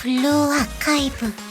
블루 아카이브.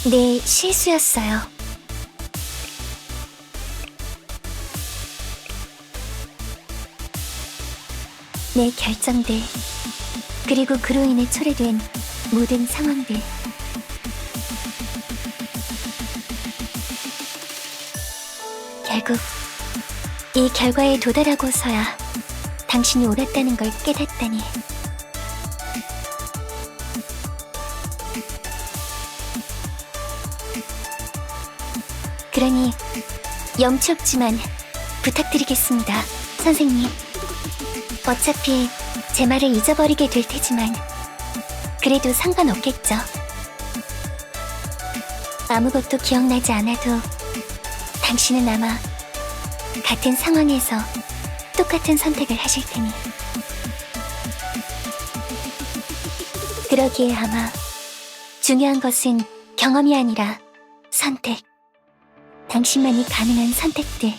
네, 실수였어요. 내 결정들, 그리고 그로 인해 초래된 모든 상황들. 결국 이 결과에 도달하고서야 당신이 옳았다는 걸 깨닫다니. 그러니 염치 없지만 부탁드리겠습니다, 선생님. 어차피 제 말을 잊어버리게 될 테지만 그래도 상관없겠죠. 아무것도 기억나지 않아도 당신은 아마 같은 상황에서 똑같은 선택을 하실 테니. 그러기에 아마 중요한 것은 경험이 아니라 선택. 당신만이 가능한 선택들.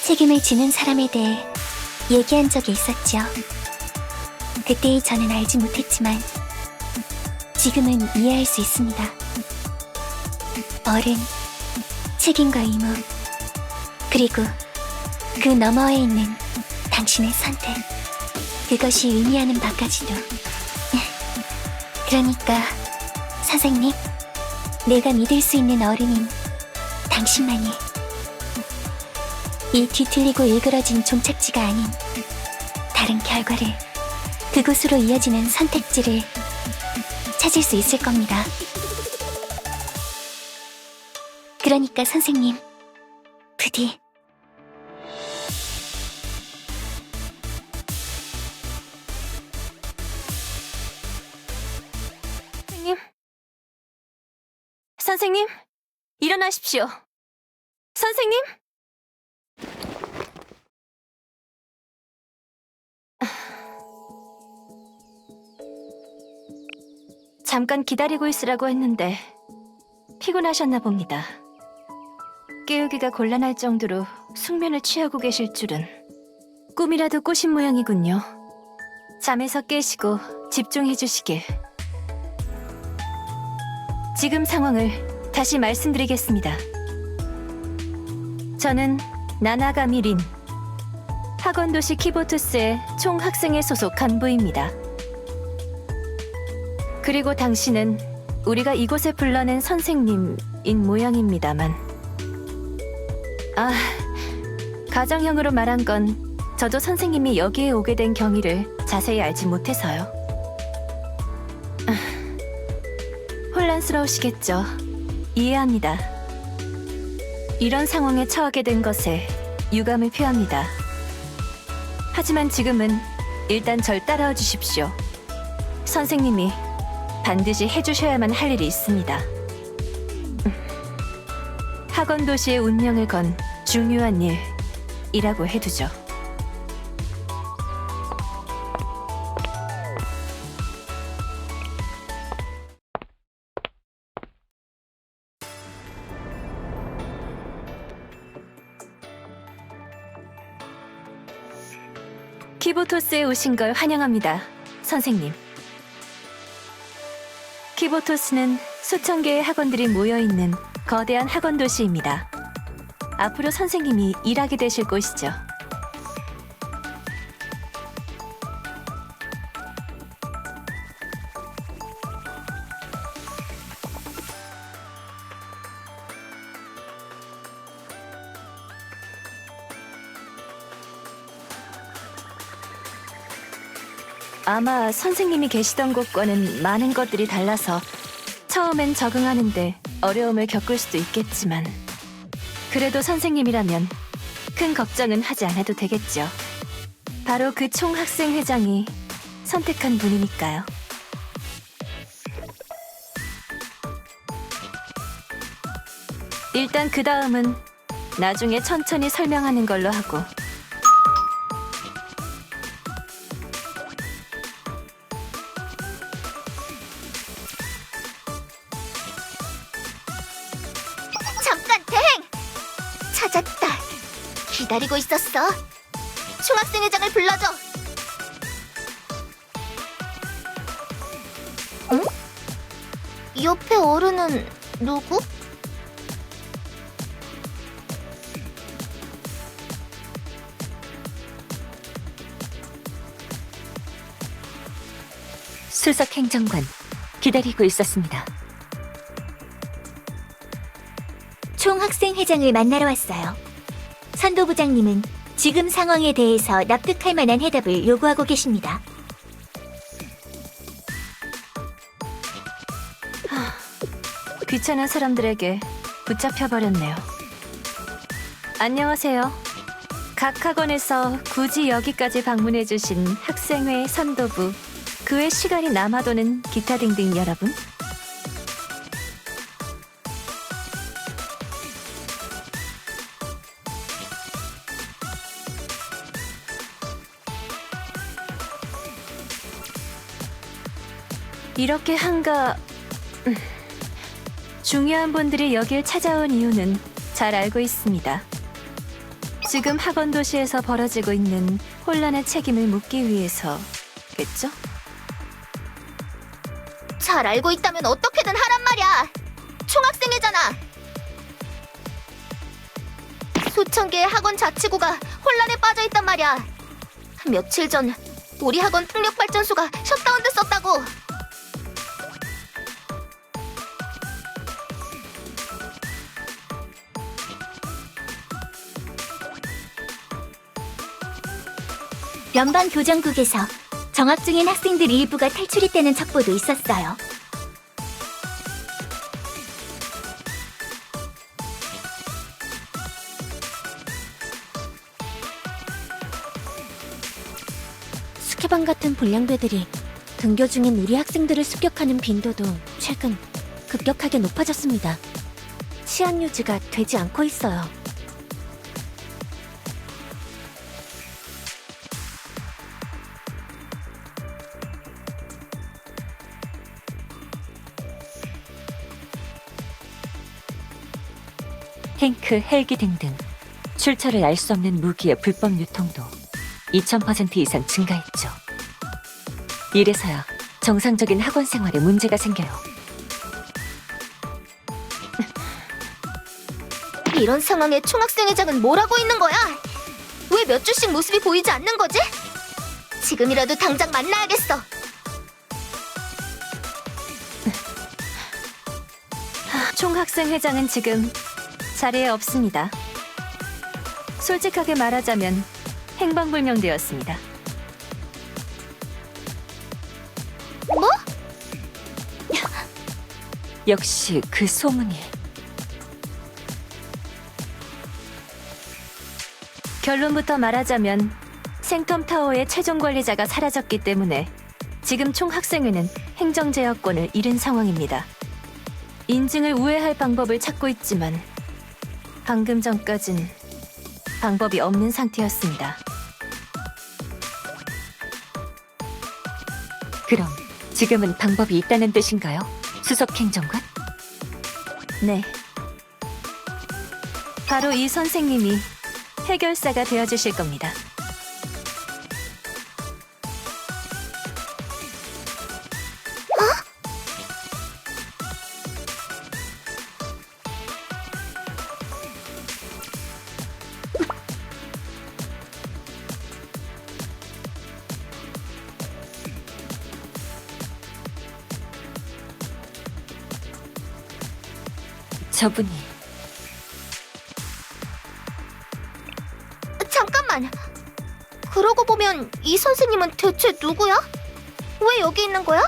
책임을 지는 사람에 대해 얘기한 적이 있었죠. 그때의 저는 알지 못했지만 지금은 이해할 수 있습니다. 어른, 책임과 의무, 그리고 그 너머에 있는 당신의 선택. 그것이 의미하는 바까지도. 그러니까 선생님, 내가 믿을 수 있는 어른인 당신만이 이 뒤틀리고 일그러진 종착지가 아닌 다른 결과를, 그곳으로 이어지는 선택지를 찾을 수 있을 겁니다. 그러니까 선생님, 부디 선생님, 일어나십시오. 선생님? 잠깐 기다리고 있으라고 했는데 피곤하셨나 봅니다. 깨우기가 곤란할 정도로 숙면을 취하고 계실 줄은. 꿈이라도 꾸신 모양이군요. 잠에서 깨시고 집중해 주시길. 지금 상황을 다시 말씀드리겠습니다. 저는 나나가미 린, 학원도시 키보투스의 총학생회 소속 간부입니다. 그리고 당신은 우리가 이곳에 불러낸 선생님인 모양입니다만. 가정형으로 말한 건 저도 선생님이 여기에 오게 된 경위를 자세히 알지 못해서요. 혼란스러우시겠죠. 이해합니다. 이런 상황에 처하게 된 것에 유감을 표합니다. 하지만 지금은 일단 절 따라와 주십시오. 선생님이 반드시 해주셔야만 할 일이 있습니다. 학원 도시의 운명을 건 중요한 일이라고 해두죠. 키보토스에 오신 걸 환영합니다, 선생님. 키보토스는 수천 개의 학원들이 모여있는 거대한 학원 도시입니다. 앞으로 선생님이 일하게 되실 곳이죠. 아마 선생님이 계시던 곳과는 많은 것들이 달라서 처음엔 적응하는데 어려움을 겪을 수도 있겠지만, 그래도 선생님이라면 큰 걱정은 하지 않아도 되겠죠. 바로 그 총학생회장이 선택한 분이니까요. 일단 그 다음은 나중에 천천히 설명하는 걸로 하고. 잠깐, 대행! 찾았다. 기다리고 있었어. 총학생회장을 불러줘. 응? 옆에 어른은 누구? 수석 행정관, 기다리고 있었습니다. 총학생회장을 만나러 왔어요. 선도부장님은 지금 상황에 대해서 납득할 만한 해답을 요구하고 계십니다. 귀찮은 사람들에게 붙잡혀버렸네요. 안녕하세요. 각 학원에서 굳이 여기까지 방문해주신 학생회 선도부, 그 외 시간이 남아도는 기타 등등 여러분. 이렇게 중요한 분들이 여길 찾아온 이유는 잘 알고 있습니다. 지금 학원 도시에서 벌어지고 있는 혼란의 책임을 묻기 위해서겠죠? 잘 알고 있다면 어떻게든 하란 말이야. 총학생회잖아. 수천 개의 학원 자치구가 혼란에 빠져 있단 말이야. 며칠 전 우리 학원 풍력발전소가 셧다운됐었다고. 연방교정국에서 정학 중인 학생들 일부가 탈출했다는 첩보도 있었어요. 스케반 같은 불량배들이 등교 중인 우리 학생들을 습격하는 빈도도 최근 급격하게 높아졌습니다. 치안 유지가 되지 않고 있어요. 탱크, 헬기 등등 출처를 알 수 없는 무기의 불법 유통도 2000% 이상 증가했죠. 이래서야 정상적인 학원 생활에 문제가 생겨요. 이런 상황에 총학생회장은 뭘 하고 있는 거야? 왜 몇 주씩 모습이 보이지 않는 거지? 지금이라도 당장 만나야겠어. 총학생회장은 지금 자리에 없습니다. 솔직하게 말하자면 행방불명되었습니다. 뭐? 역시 그 소문이. 결론부터 말하자면 생텀타워의 최종 관리자가 사라졌기 때문에 지금 총학생회는 행정제어권을 잃은 상황입니다. 인증을 우회할 방법을 찾고 있지만 방금 전까진 방법이 없는 상태였습니다. 그럼 지금은 방법이 있다는 뜻인가요? 수석 행정관? 네. 바로 이 선생님이 해결사가 되어주실 겁니다. 저분이 잠깐만. 그러고 보면 이 선생님은 대체 누구야? 왜 여기 있는 거야?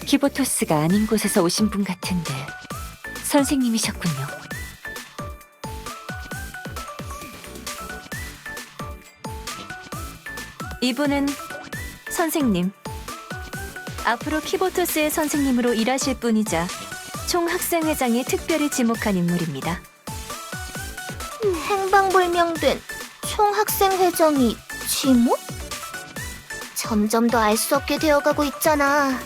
키보토스가 아닌 곳에서 오신 분 같은데 선생님이셨군요. 이분은 선생님. 앞으로 키보토스의 선생님으로 일하실 분이자 총학생회장이 특별히 지목한 인물입니다. 행방불명된 총학생회장이 지목? 점점 더 알 수 없게 되어가고 있잖아.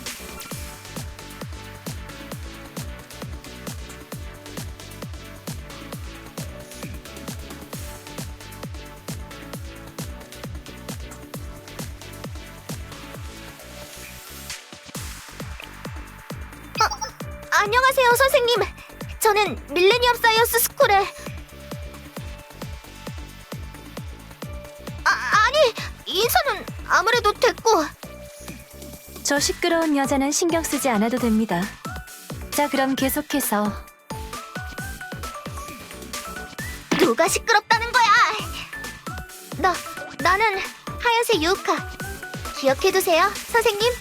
안녕하세요, 선생님. 저는 밀레니엄 사이언스 스쿨의 아니, 인사는 아무래도 됐고. 저 시끄러운 여자는 신경 쓰지 않아도 됩니다. 자, 그럼 계속해서 누가 시끄럽다는 거야? 나는 하얀색 유우카. 기억해두세요, 선생님.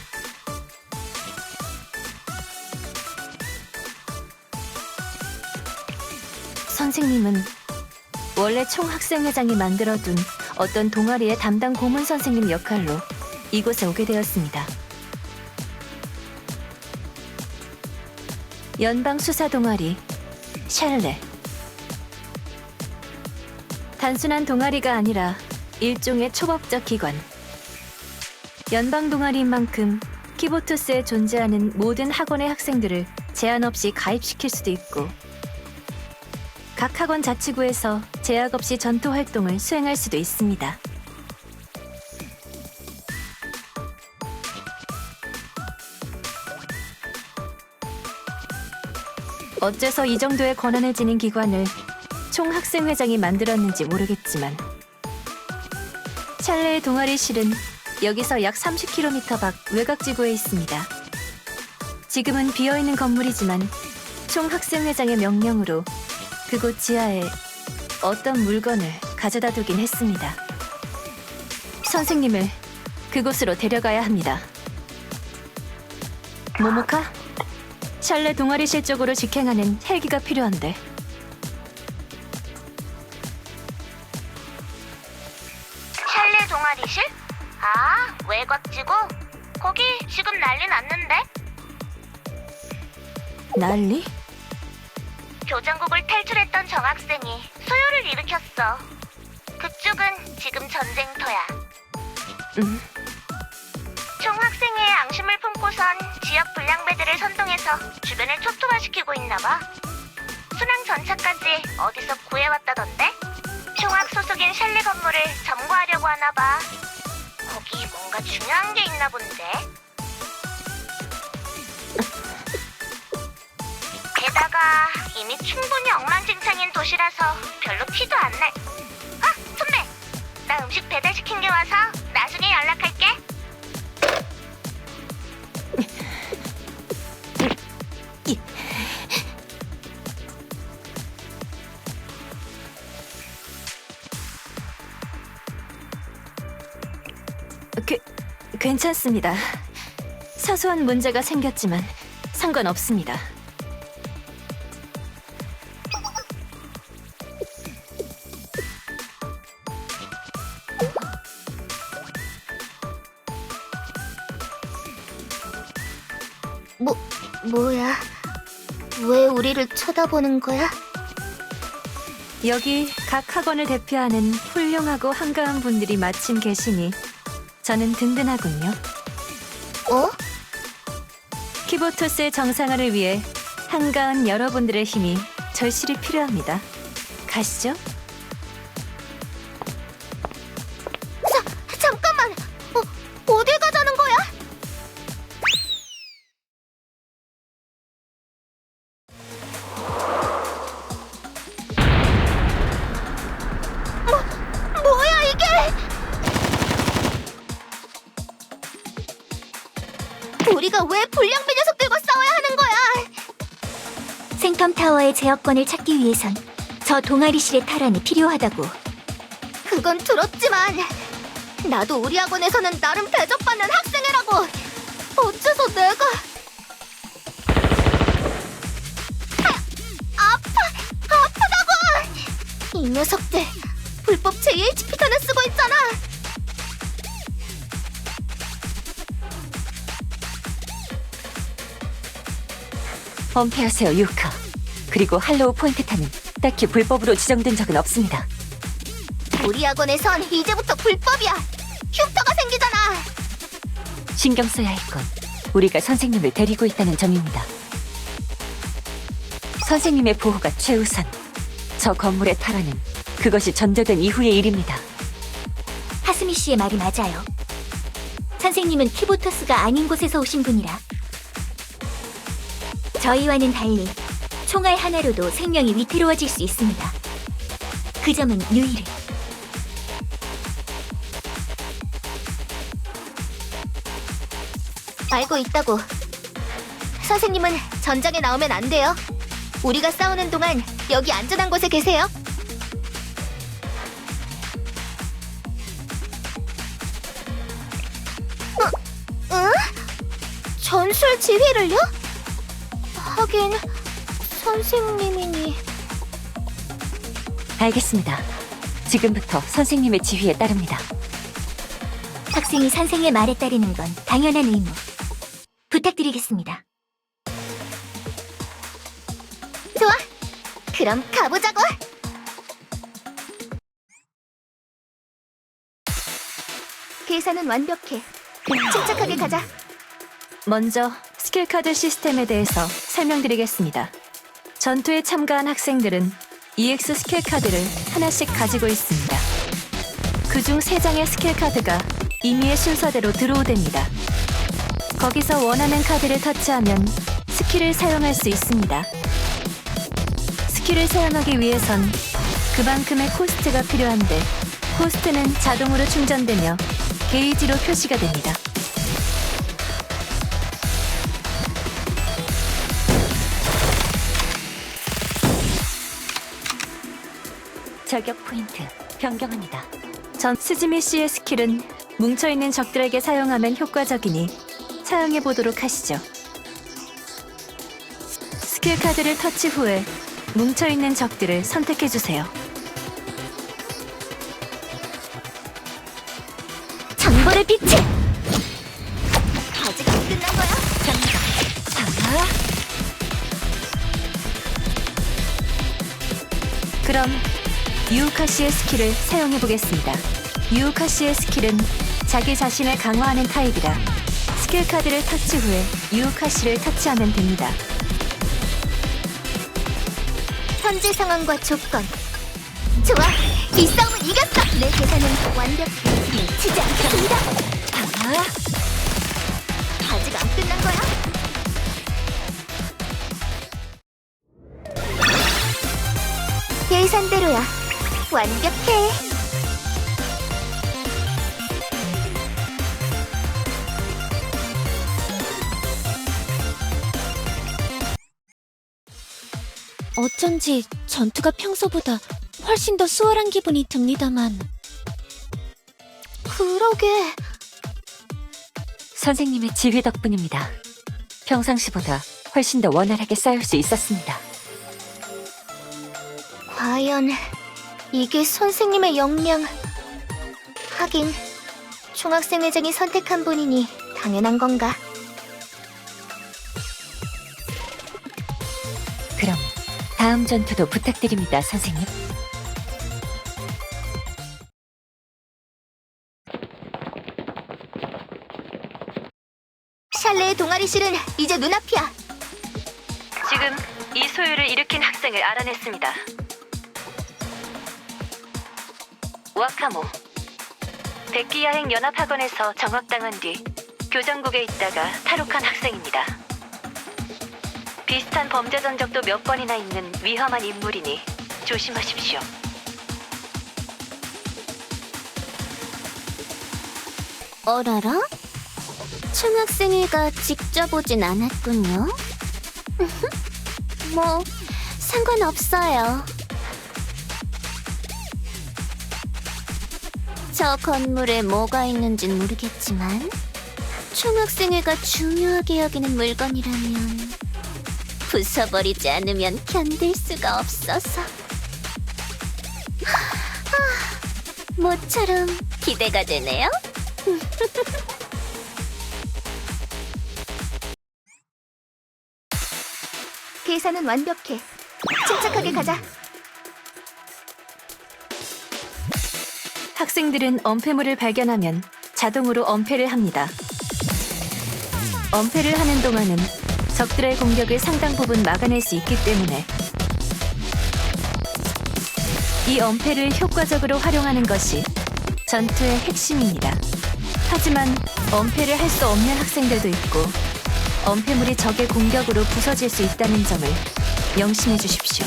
선생님은 원래 총학생회장이 만들어둔 어떤 동아리의 담당 고문 선생님 역할로 이곳에 오게 되었습니다. 연방 수사 동아리 샬레. 단순한 동아리가 아니라 일종의 초법적 기관. 연방 동아리인 만큼 키보토스에 존재하는 모든 학원의 학생들을 제한 없이 가입시킬 수도 있고, 각 학원 자치구에서 제약 없이 전투 활동을 수행할 수도 있습니다. 어째서 이 정도의 권한을 지닌 기관을 총학생회장이 만들었는지 모르겠지만, 샬레의 동아리실은 여기서 약 30km 밖 외곽지구에 있습니다. 지금은 비어있는 건물이지만 총학생회장의 명령으로 그곳 지하에 어떤 물건을 가져다 두긴 했습니다. 선생님을 그곳으로 데려가야 합니다. 모모카? 샬레 동아리실 쪽으로 직행하는 헬기가 필요한데. 샬레 동아리실? 아, 외곽지구? 거기 지금 난리 났는데? 난리? 교장국을 탈출했던 정학생이 소요를 일으켰어. 그쪽은 지금 전쟁터야. 총 학생회의 앙심을 품고선 지역 불량배들을 선동해서 주변을 초토화시키고 있나봐. 순항 전차까지 어디서 구해왔다던데? 총학 소속인 셸리 건물을 점거하려고 하나봐. 거기 뭔가 중요한 게 있나 본데? 게다가 이미 충분히 엉망진창인 도시라서 별로 티도 안 날. 아, 선배! 나 음식 배달시킨 게 와서 나중에 연락할게. 괜찮습니다. 사소한 문제가 생겼지만 상관없습니다. 뭐야? 왜 우리를 쳐다보는 거야? 여기 각 학원을 대표하는 훌륭하고 한가한 분들이 마침 계시니 저는 든든하군요. 어? 키보토스의 정상화를 위해 한가한 여러분들의 힘이 절실히 필요합니다. 가시죠. 잠깐만! 어딜 가자는 거야? 뭐야 이게! 우리가 왜 불량배 녀석들과 싸워야 하는 거야? 생텀 타워의 제어권을 찾기 위해선 저 동아리실의 탈환이 필요하다고. 그건 들었지만 나도 우리 학원에서는 나름 대접받는 학생이라고. 어째서 내가... 아프다고! 이 녀석들 불법 JHP탄을 쓰고 있잖아. 엄폐하세요, 유카. 그리고 할로우 포인트탄은 딱히 불법으로 지정된 적은 없습니다. 우리 학원에선 이제부터 불법이야. 흉터가 생기잖아. 신경 써야 할 건 우리가 선생님을 데리고 있다는 점입니다. 선생님의 보호가 최우선. 저 건물의 탈환은 그것이 전제된 이후의 일입니다. 하스미 씨의 말이 맞아요. 선생님은 키보토스가 아닌 곳에서 오신 분이라. 저희와는 달리 총알 하나로도 생명이 위태로워질 수 있습니다. 그 점은 유일해. 알고 있다고. 선생님은 전장에 나오면 안 돼요. 우리가 싸우는 동안 여기 안전한 곳에 계세요. 응? 전술 지휘를요? 하긴 선생님이니. 알겠습니다. 지금부터 선생님의 지휘에 따릅니다. 학생이 선생의 말에 따르는 건 당연한 의무. 부탁드리겠습니다. 좋아. 그럼 가보자고. 계산은 완벽해. 침착하게 가자. 먼저 스킬카드 시스템에 대해서 설명드리겠습니다. 전투에 참가한 학생들은 EX 스킬카드를 하나씩 가지고 있습니다. 그중 3장의 스킬카드가 임의의 순서대로 드로우됩니다. 거기서 원하는 카드를 터치하면 스킬을 사용할 수 있습니다. 스킬을 사용하기 위해선 그만큼의 코스트가 필요한데 코스트는 자동으로 충전되며 게이지로 표시가 됩니다. 저격 포인트 변경합니다. 전 스즈미 씨의 스킬은 뭉쳐있는 적들에게 사용하면 효과적이니 사용해보도록 하시죠. 스킬 카드를 터치 후에 뭉쳐있는 적들을 선택해주세요. 정보를 비치! 아직 안 끝난 거야? 그럼 유우카 씨의 스킬을 사용해보겠습니다. 유우카 씨의 스킬은 자기 자신을 강화하는 타입이라 스킬 카드를 터치 후에 유우카시를 터치하면 됩니다. 현재 상황과 조건. 좋아, 이 싸움은 이겼어. 내 계산은 완벽해. 미치지 않겠습니다. 아직 안 끝난 거야? 예산대로야. 완벽해. 어쩐지 전투가 평소보다 훨씬 더 수월한 기분이 듭니다만. 그러게. 선생님의 지휘 덕분입니다. 평상시보다 훨씬 더 원활하게 싸울 수 있었습니다. 과연 이게 선생님의 역량. 하긴 총학생회장이 선택한 분이니 당연한 건가. 그럼 다음 전투도 부탁드립니다, 선생님. 샬레의 동아리실은 이제 눈앞이야. 지금 이 소유를 일으킨 학생을 알아냈습니다. 와카모. 백기야행 연합학원에서 정학당한 뒤 교정국에 있다가 탈옥한 학생입니다. 비슷한 범죄 전적도 몇 번이나 있는 위험한 인물이니 조심하십시오. 어라라? 총학생회가 직접 오진 않았군요. 뭐 상관없어요. 저 건물에 뭐가 있는진 모르겠지만 총학생회가 중요하게 여기는 물건이라면 부숴버리지 않으면 견딜 수가 없어서. 모처럼 기대가 되네요. 계산은 완벽해. 침착하게 가자. 학생들은 엄폐물을 발견하면 자동으로 엄폐를 합니다. 엄폐를 하는 동안은 적들의 공격을 상당 부분 막아낼 수 있기 때문에 이 엄폐를 효과적으로 활용하는 것이 전투의 핵심입니다. 하지만 엄폐를 할 수 없는 학생들도 있고 엄폐물이 적의 공격으로 부서질 수 있다는 점을 명심해 주십시오.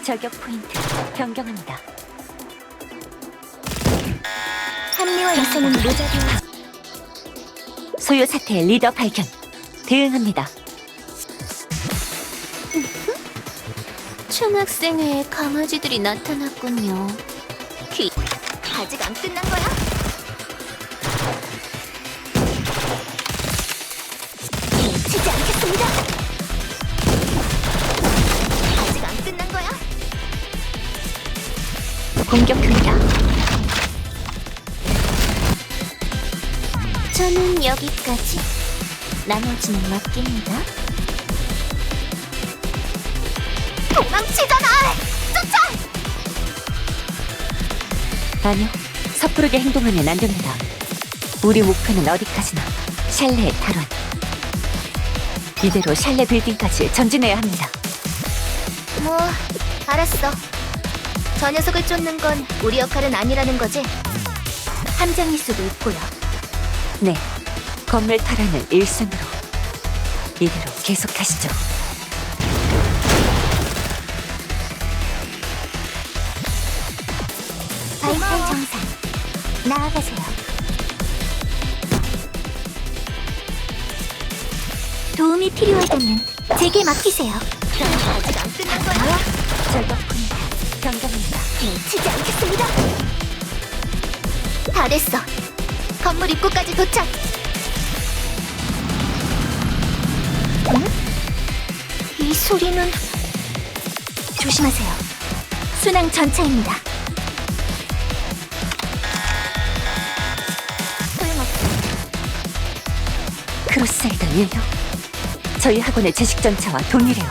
저격 포인트 변경합니다. 합리화에서는 모자라. 소요 사태의 리더 발견. 대응합니다. 총학생회에 강아지들이 나타났군요. 아직 안 끝난 거야? 놓치지 않겠습니다. 아직 안 끝난 거야? 공격합니다. 저는 여기까지. 나머지는 맡깁니다. 도망치잖아! 쫓아! 아니요, 섣부르게 행동하면 안 됩니다. 우리 목표는 어디까지나 샬레의 탈환. 이대로 샬레 빌딩까지 전진해야 합니다. 뭐, 알았어. 저 녀석을 쫓는 건 우리 역할은 아니라는 거지? 함장일 수도 있고요. 네, 건물 탈환을 1순으로. 이대로 계속하시죠. 바이탈 정상, 나아가세요. 도움이 필요하다면 제게 맡기세요. 아직 안 끝난 거야? 저격 포인트 변경합니다. 놓치지 않겠습니다. 다 됐어. 건물 입구까지 도착. 응? 이 소리는... 조심하세요. 순항 전차입니다. 소용없어. 크로스사이더예요. 저희 학원의 제식 전차와 동일해요.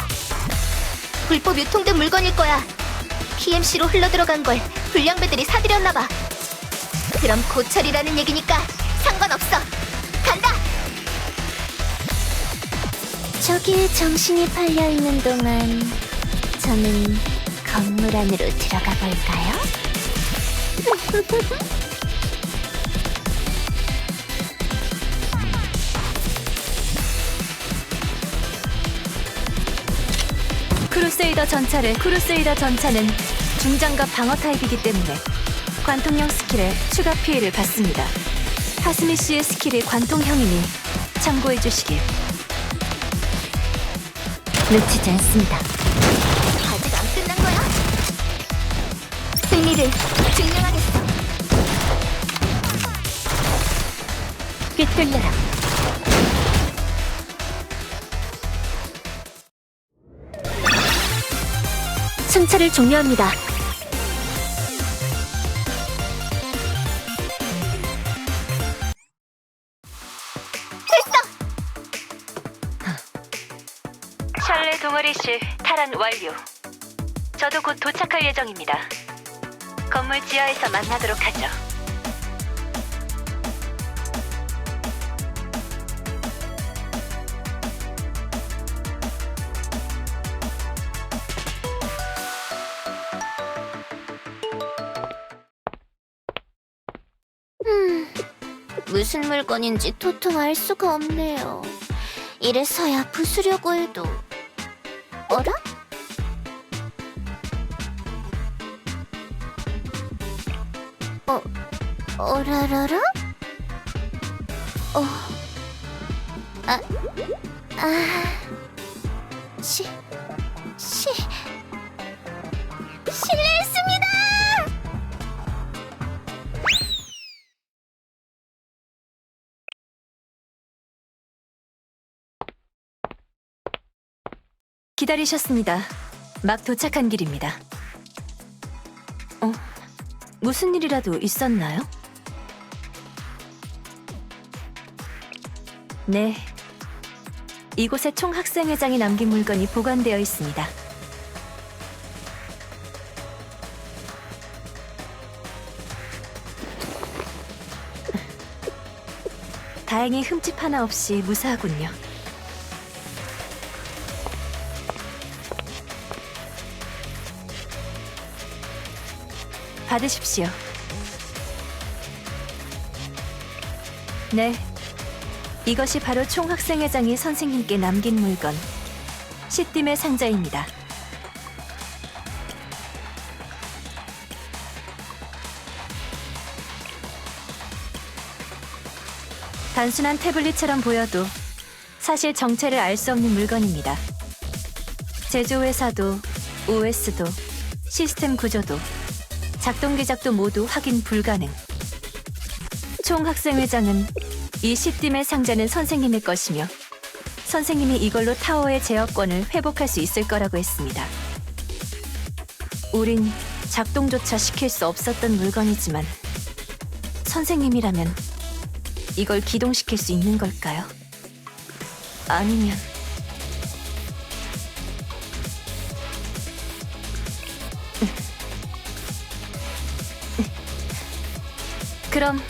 불법 유통된 물건일 거야. PMC로 흘러들어간 걸 불량배들이 사들였나봐. 그럼 고철이라는 얘기니까 상관없어. 간다! 저기에 정신이 팔려 있는 동안 저는 건물 안으로 들어가 볼까요? 크루세이더 전차는 중장갑 방어 타입이기 때문에 관통형 스킬에 추가 피해를 받습니다. 하스미 씨의 스킬이 관통형이니 참고해 주시길. 놓치지 않습니다. 아직 안 끝난 거야? 승리를 증명하겠어. 꿰뚫려라. 승차를 종료합니다. 샬레 동아리실 탈환 완료. 저도 곧 도착할 예정입니다. 건물 지하에서 만나도록 하죠. 무슨 물건인지 도통 알 수가 없네요. 이래서야 부수려고 해도. 어라? 어라라라? 아, 실례했습니다! 기다리셨습니다. 막 도착한 길입니다. 무슨 일이라도 있었나요? 네. 이곳에 총학생회장이 남긴 물건이 보관되어 있습니다. 다행히 흠집 하나 없이 무사하군요. 받으십시오. 네. 이것이 바로 총학생회장이 선생님께 남긴 물건, 시딤의 상자입니다. 단순한 태블릿처럼 보여도 사실 정체를 알 수 없는 물건입니다. 제조회사도, OS도, 시스템 구조도, 작동 기작도 모두 확인 불가능. 총학생회장은 이 시딤의 상자는 선생님의 것이며 선생님이 이걸로 타워의 제어권을 회복할 수 있을 거라고 했습니다. 우린 작동조차 시킬 수 없었던 물건이지만 선생님이라면 이걸 기동시킬 수 있는 걸까요? 아니면 그럼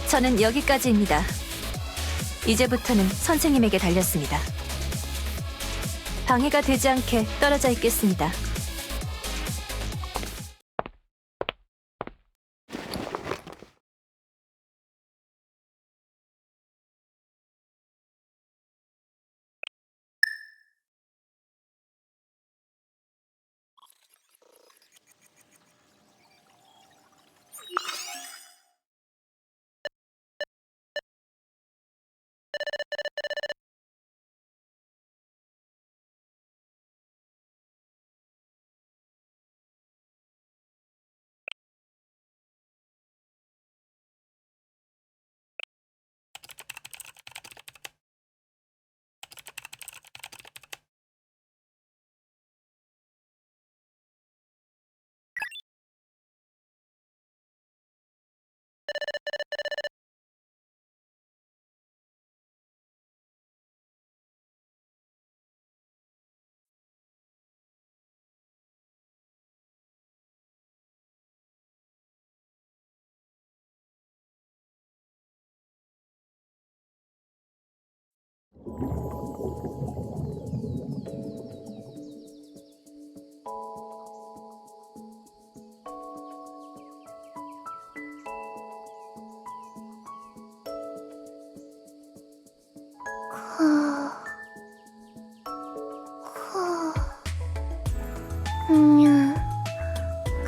저는 여기까지입니다. 이제부터는 선생님에게 달렸습니다. 방해가 되지 않게 떨어져 있겠습니다.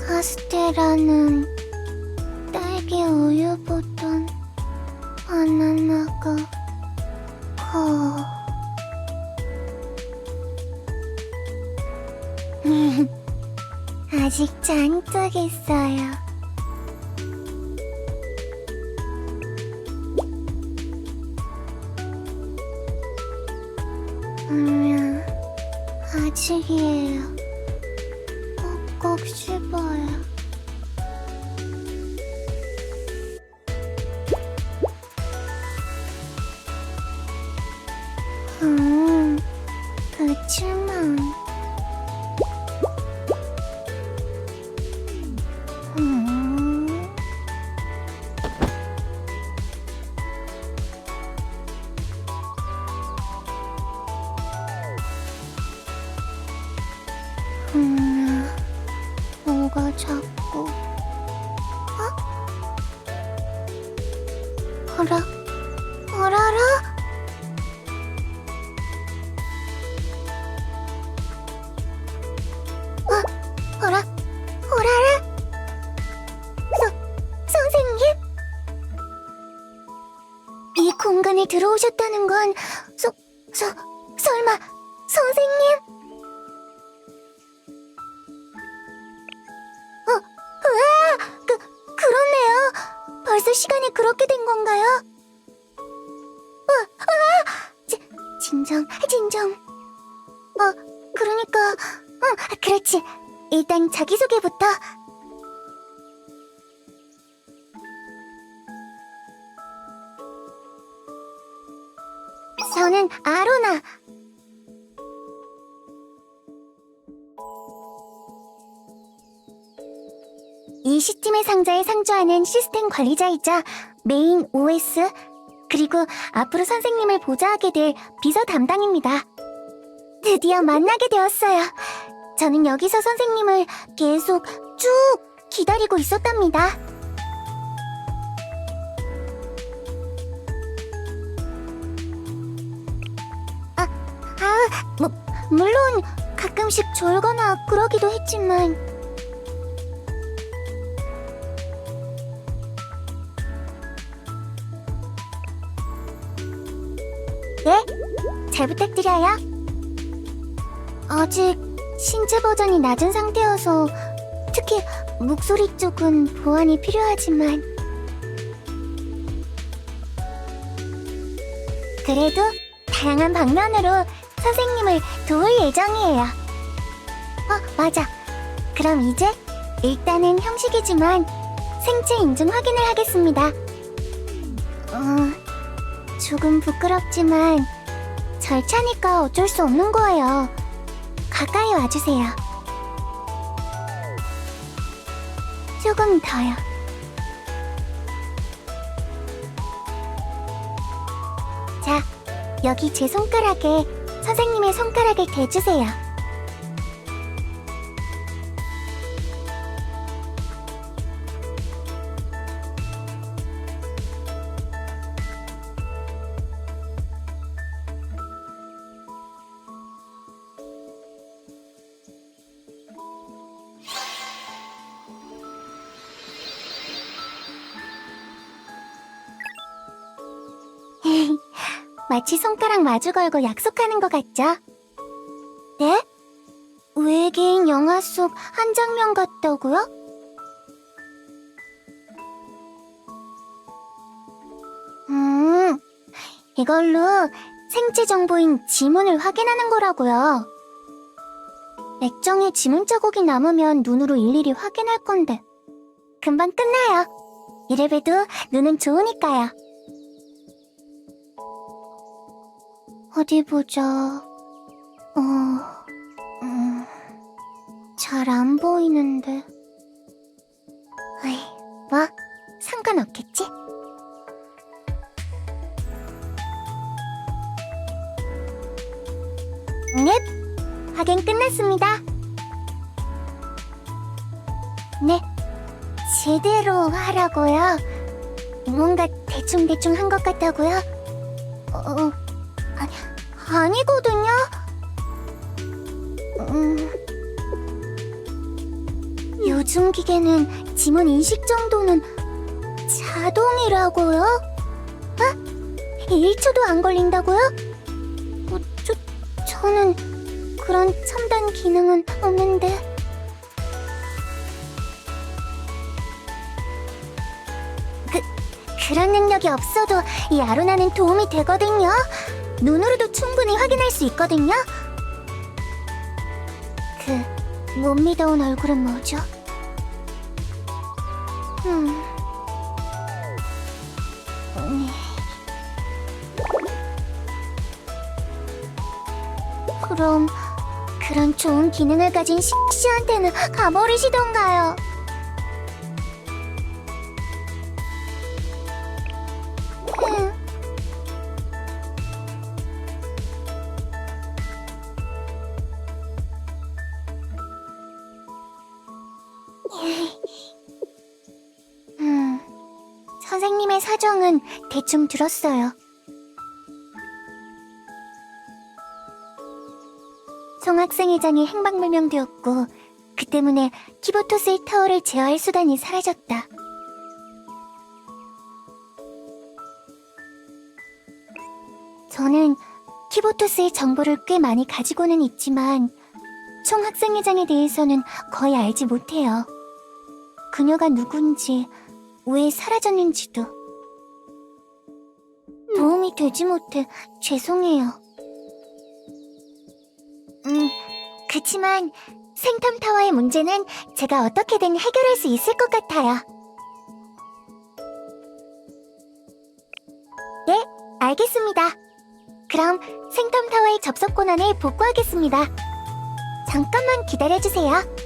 카스테라는 딸기 우유보단 바나나가 커. 아직 잔뜩 있어요. 아직이에요. 꼭 씹어요. 그치만 뭔가 자꾸 어라라? 어라라? 선생님? 이 공간에 들어오셨다는 건 설마 선생님? 그렇네요. 벌써 시간이 그렇게 된 건가요? 진정. 그러니까, 그렇지. 일단 자기소개부터. 저는 아로나. 이 시스템의 상자에 상주하는 시스템 관리자이자 메인 OS, 그리고 앞으로 선생님을 보좌하게 될 비서 담당입니다. 드디어 만나게 되었어요. 저는 여기서 선생님을 계속 쭉 기다리고 있었답니다. 물론 가끔씩 졸거나 그러기도 했지만 네? 잘 부탁드려요. 아직 신체 버전이 낮은 상태여서 특히 목소리 쪽은 보완이 필요하지만 그래도 다양한 방면으로 선생님을 도울 예정이에요. 맞아. 그럼 이제 일단은 형식이지만 생체 인증 확인을 하겠습니다. 조금 부끄럽지만 절차니까 어쩔 수 없는 거예요. 가까이 와주세요. 조금 더요. 자, 여기 제 손가락에 선생님의 손가락을 대주세요. 마치 손가락 마주 걸고 약속하는 것 같죠? 네? 외계인 영화 속 한 장면 같다고요? 이걸로 생체 정보인 지문을 확인하는 거라고요. 액정에 지문 자국이 남으면 눈으로 일일이 확인할 건데 금방 끝나요. 이래봬도 눈은 좋으니까요. 어디 보자. 잘 안 보이는데. 뭐, 상관없겠지? 넵, 확인 끝났습니다. 네, 제대로 하라고요. 뭔가 대충대충 한 것 같다고요? 아니거든요. 요즘 기계는 지문 인식 정도는 자동이라고요? 아? 1초도 안 걸린다고요? 저는 그런 첨단 기능은 없는데. 그런 능력이 없어도 이 아로나는 도움이 되거든요. 눈으로도 충분히 확인할 수 있거든요. 못 믿어온 얼굴은 뭐죠? 그럼 그런 좋은 기능을 가진 씨한테는 가버리시던가요. 선생님의 사정은 대충 들었어요. 총학생회장이 행방불명되었고 그 때문에 키보토스의 타워를 제어할 수단이 사라졌다. 저는 키보토스의 정보를 꽤 많이 가지고는 있지만 총학생회장에 대해서는 거의 알지 못해요. 그녀가 누군지, 왜 사라졌는지도. 도움이 되지 못해 죄송해요. 그치만 생텀타워의 문제는 제가 어떻게든 해결할 수 있을 것 같아요. 네, 알겠습니다. 그럼 생텀타워의 접속 권한을 복구하겠습니다. 잠깐만 기다려주세요.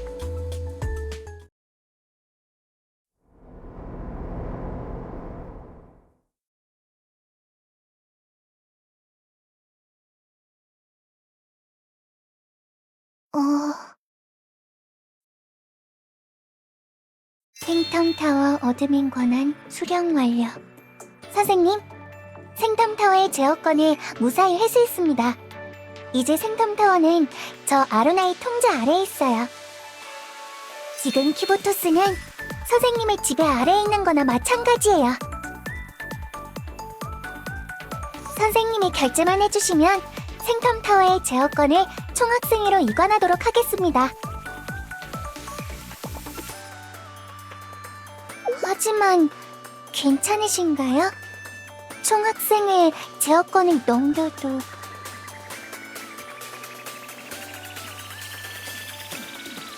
생텀타워 어드민 권한 수령 완료. 선생님, 생텀타워의 제어권을 무사히 회수했습니다. 이제 생텀타워는 저 아로나의 통제 아래에 있어요. 지금 키보토스는 선생님의 지배 아래에 있는 거나 마찬가지예요. 선생님이 결제만 해주시면 생텀타워의 제어권을 총학생회로 이관하도록 하겠습니다. 하지만 괜찮으신가요? 총학생회 제어권을 넘겨도...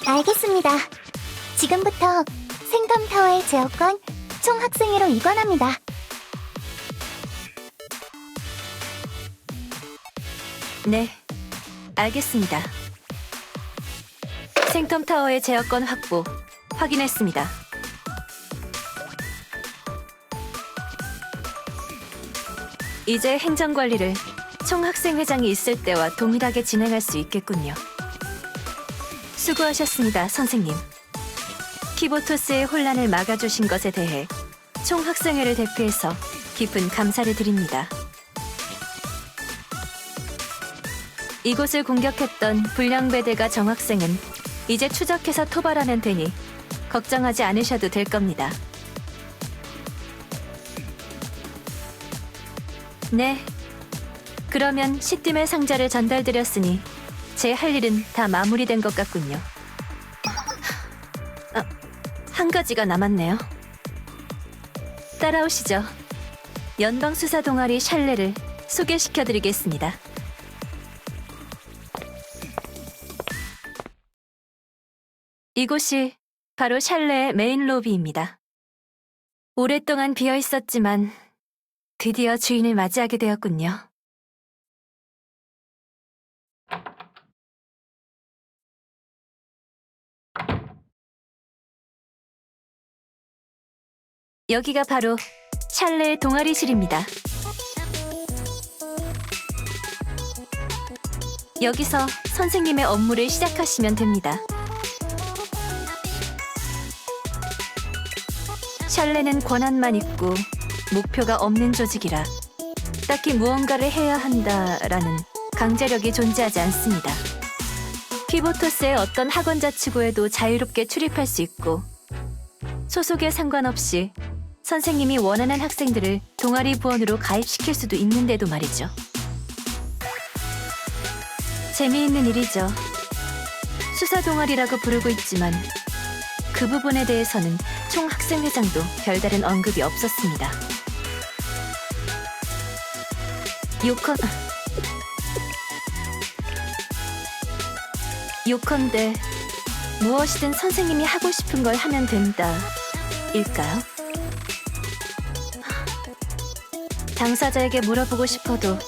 알겠습니다. 지금부터 생텀타워의 제어권 총학생회로 이관합니다. 네, 알겠습니다. 생텀타워의 제어권 확보 확인했습니다. 이제 행정관리를 총학생회장이 있을 때와 동일하게 진행할 수 있겠군요. 수고하셨습니다, 선생님. 키보토스의 혼란을 막아주신 것에 대해 총학생회를 대표해서 깊은 감사를 드립니다. 이곳을 공격했던 불량배들과 정학생은 이제 추적해서 토벌하면 되니 걱정하지 않으셔도 될 겁니다. 네, 그러면 시뜸의 상자를 전달드렸으니 제 할 일은 다 마무리된 것 같군요. 한 가지가 남았네요. 따라오시죠. 연방수사 동아리 샬레를 소개시켜드리겠습니다. 이곳이 바로 샬레의 메인 로비입니다. 오랫동안 비어 있었지만 드디어 주인을 맞이하게 되었군요. 여기가 바로 샬레의 동아리실입니다. 여기서 선생님의 업무를 시작하시면 됩니다. 샬레는 권한만 있고 목표가 없는 조직이라 딱히 무언가를 해야 한다라는 강제력이 존재하지 않습니다. 피보토스의 어떤 학원 자치구에도 자유롭게 출입할 수 있고 소속에 상관없이 선생님이 원하는 학생들을 동아리 부원으로 가입시킬 수도 있는데도 말이죠. 재미있는 일이죠. 수사 동아리라고 부르고 있지만 그 부분에 대해서는 총학생회장도 별다른 언급이 없었습니다. 요컨대 무엇이든 선생님이 하고 싶은 걸 하면 된다 일까요? 당사자에게 물어보고 싶어도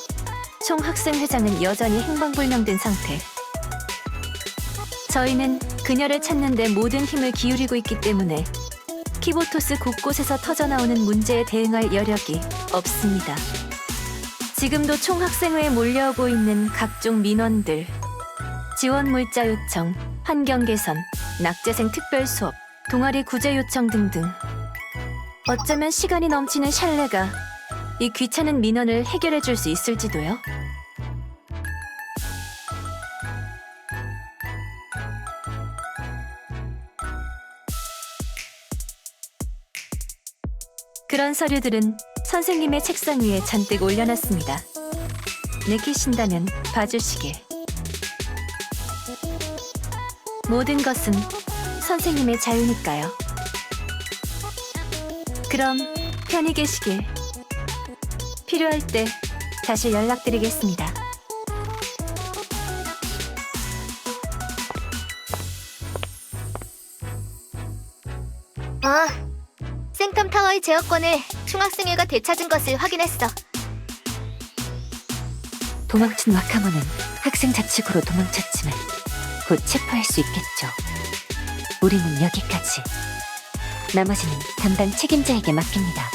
총학생회장은 여전히 행방불명된 상태. 저희는 그녀를 찾는 데 모든 힘을 기울이고 있기 때문에 키보토스 곳곳에서 터져나오는 문제에 대응할 여력이 없습니다. 지금도 총학생회에 몰려오고 있는 각종 민원들, 지원 물자 요청, 환경 개선, 낙제생 특별 수업, 동아리 구제 요청 등등. 어쩌면 시간이 넘치는 샬레가 이 귀찮은 민원을 해결해 줄 수 있을지도요. 그런 서류들은 선생님의 책상 위에 잔뜩 올려놨습니다. 내키신다면 봐주시길. 모든 것은 선생님의 자유니까요. 그럼 편히 계시길. 필요할 때 다시 연락드리겠습니다. 생텀타워의 제어권을 총학생회가 되찾은 것을 확인했어. 도망친 와카모는 학생 자치구로 도망쳤지만 곧 체포할 수 있겠죠. 우리는 여기까지. 나머지는 담당 책임자에게 맡깁니다.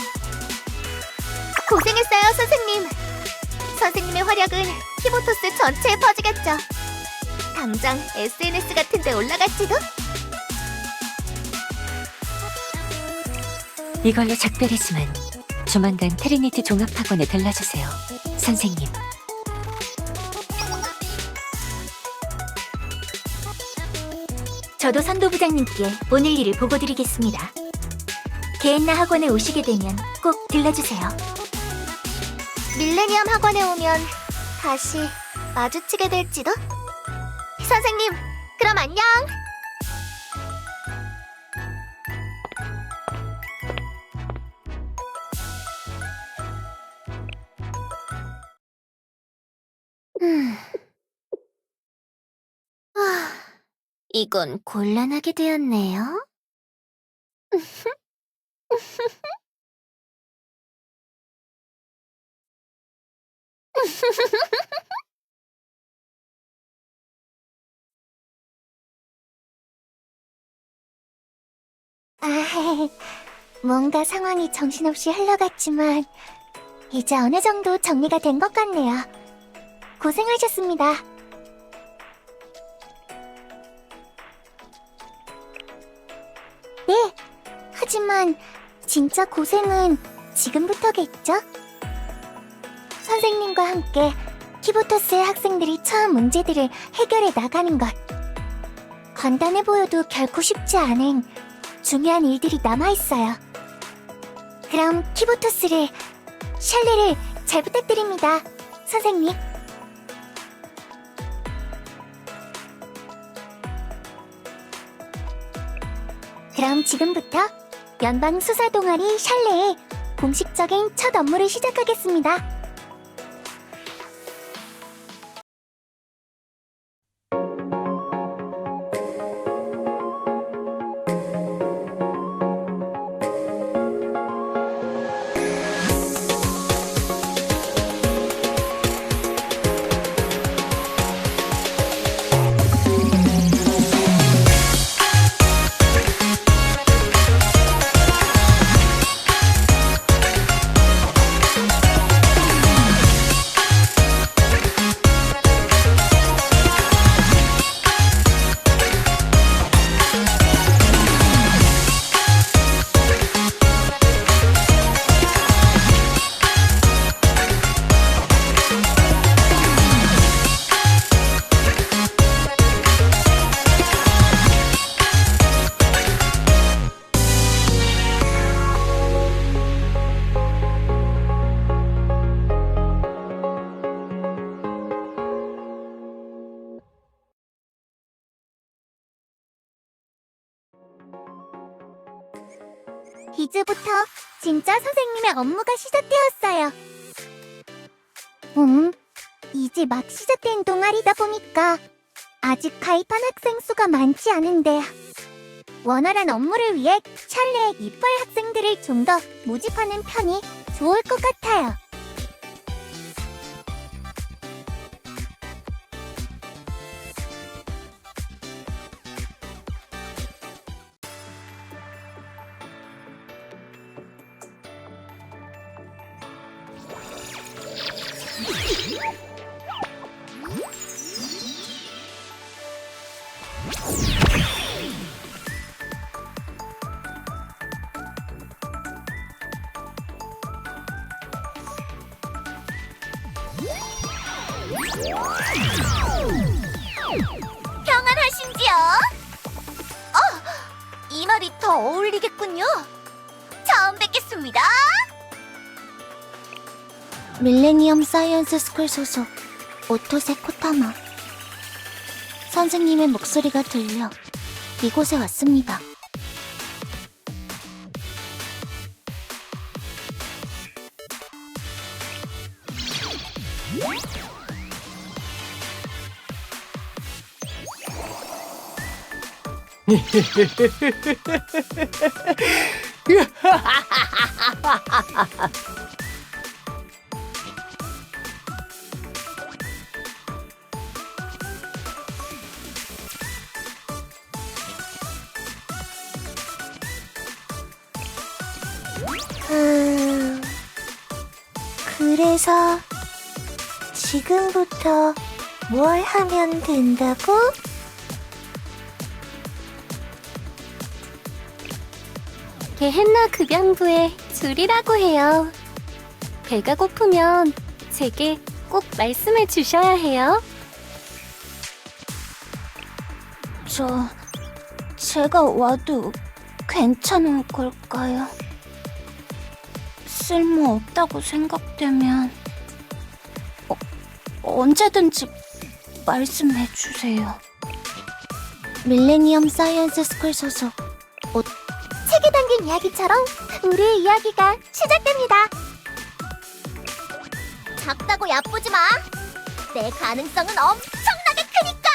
고생했어요, 선생님. 선생님의 활약은 키보토스 전체에 퍼지겠죠. 당장 SNS 같은 데 올라갈지도? 이걸로 작별이지만 조만간 트리니티 종합학원에 들러주세요, 선생님. 저도 선도부장님께 오늘 일을 보고드리겠습니다. 게엔나 학원에 오시게 되면 꼭 들러주세요. 밀레니엄 학원에 오면 다시 마주치게 될지도? 선생님, 그럼 안녕! 이건 곤란하게 되었네요. 뭔가 상황이 정신없이 흘러갔지만 이제 어느 정도 정리가 된 것 같네요. 고생하셨습니다. 네, 하지만 진짜 고생은 지금부터겠죠? 선생님과 함께 키보토스의 학생들이 처한 문제들을 해결해 나가는 것. 간단해 보여도 결코 쉽지 않은 중요한 일들이 남아있어요. 그럼 키보토스를, 샬레를 잘 부탁드립니다, 선생님. 그럼 지금부터 연방 수사 동아리 샬레의 공식적인 첫 업무를 시작하겠습니다. 이제부터 진짜 선생님의 업무가 시작되었어요. 이제 막 시작된 동아리다 보니까 아직 가입한 학생 수가 많지 않은데 원활한 업무를 위해 찰리의 이빨 학생들을 좀 더 모집하는 편이 좋을 것 같아요. 평안하신지요? 이 말이 더 어울리겠군요. 처음 뵙겠습니다. 밀레니엄 사이언스 스쿨 소속 오토세 코타마. 선생님의 목소리가 들려 이곳에 왔습니다. 그래서 지금부터 뭘 하면 된다고? 게헨나 급양부의 줄이라고 해요. 배가 고프면 제게 꼭 말씀해 주셔야 해요. 제가 와도 괜찮은 걸까요? 쓸모없다고 생각되면 언제든지 말씀해 주세요. 밀레니엄 사이언스 스쿨 소속 책에 담긴 이야기처럼 우리의 이야기가 시작됩니다. 작다고 야쁘지 마. 내 가능성은 엄청나게 크니까.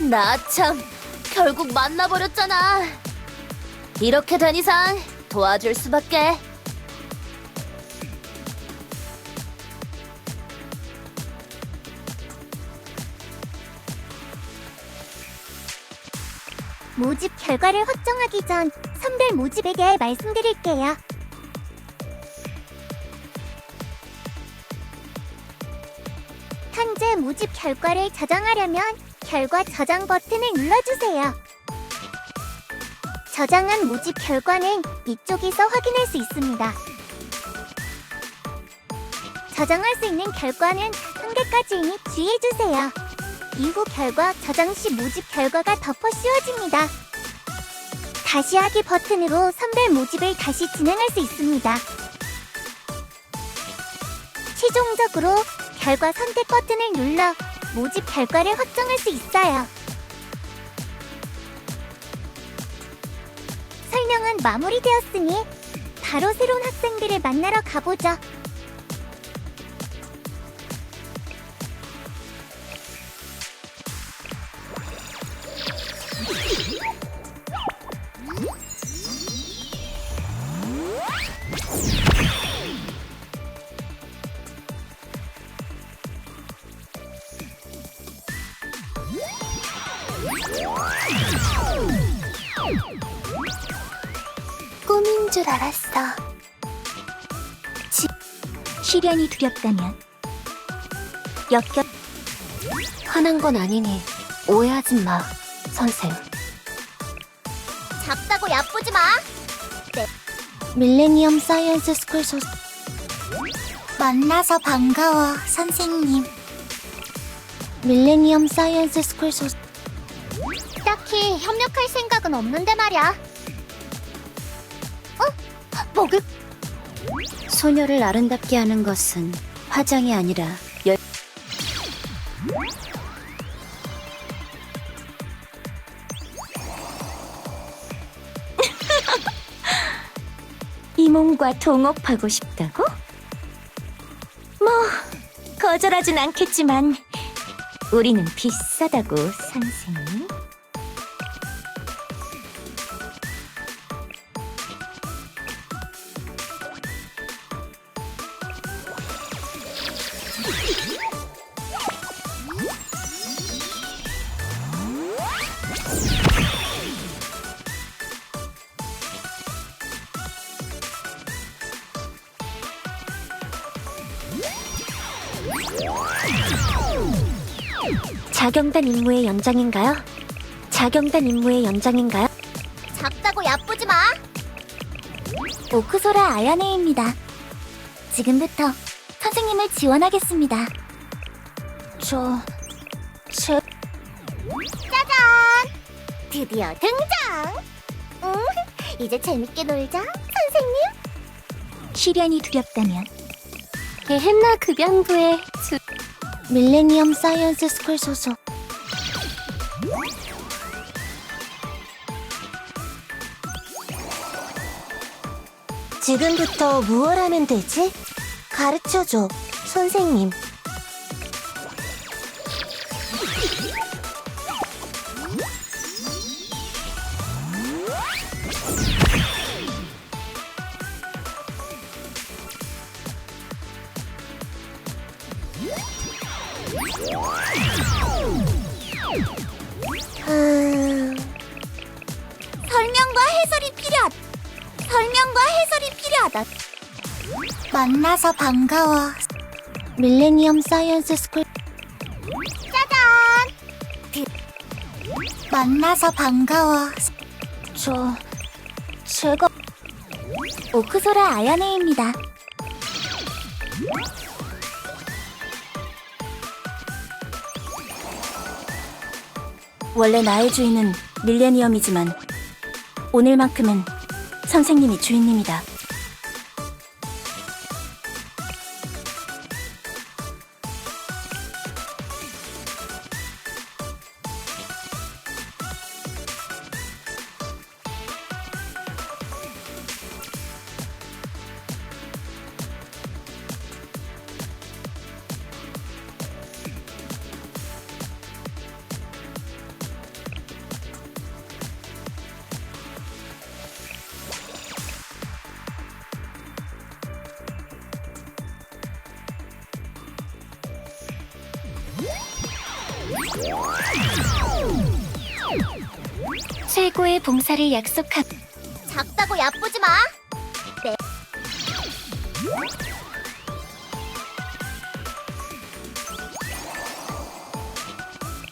나 참 결국 만나버렸잖아. 이렇게 된 이상 도와줄 수밖에. 모집 결과를 확정하기 전 선별 모집에 대해 말씀드릴게요. 현재 모집 결과를 저장하려면 결과 저장 버튼을 눌러주세요. 저장한 모집 결과는 이쪽에서 확인할 수 있습니다. 저장할 수 있는 결과는 한 개까지이니 주의해주세요. 이후 결과 저장 시 모집 결과가 덮어 씌워집니다. 다시 하기 버튼으로 선별 모집을 다시 진행할 수 있습니다. 최종적으로 결과 선택 버튼을 눌러 모집 결과를 확정할 수 있어요. 설명은 마무리되었으니 바로 새로운 학생들을 만나러 가보죠. 꿈인 줄 알았어. 시련이 두렵다면 화난 건 아니니 오해하지 마, 선생. 작다고 야쁘지 마. 네. 밀레니엄 사이언스 스쿨 소속 만나서 반가워, 선생님. 밀레니엄 사이언스 스쿨 소속 딱히 협력할 생각은 없는데 말이야. 소녀를 아름답게 하는 것은 화장이 아니라 열... 이 몸과 동업하고 싶다고? 뭐 거절하진 않겠지만 우리는 비싸다고, 선생님. 자경단 임무의 연장인가요? 자경단 임무의 연장인가요? 작다고 야쁘지 마. 오크소라 아야네입니다. 지금부터 선생님을 지원하겠습니다. 짜잔! 드디어 등장! 이제 재밌게 놀자, 선생님. 시련이 두렵다면 게헨나 급양부의 밀레니엄 사이언스 스쿨 소속. 지금부터 무얼 하면 되지? 가르쳐줘, 선생님. 설명과 해설이 필요하다. 만나서 반가워. 밀레니엄 사이언스 스쿨. 짜잔! 만나서 반가워. 제가 오크소라 아야네입니다. 원래 나의 주인은 밀레니엄이지만 오늘만큼은 선생님이 주인님이다. 최고의 봉사를 약속함. 작다고 야쁘지 마. 네.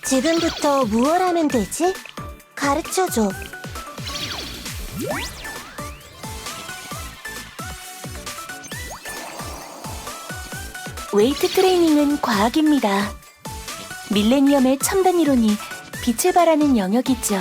지금부터 무얼 하면 되지? 가르쳐줘. 웨이트 트레이닝은 과학입니다. 밀레니엄의 첨단 이론이 빛을 발하는 영역이죠.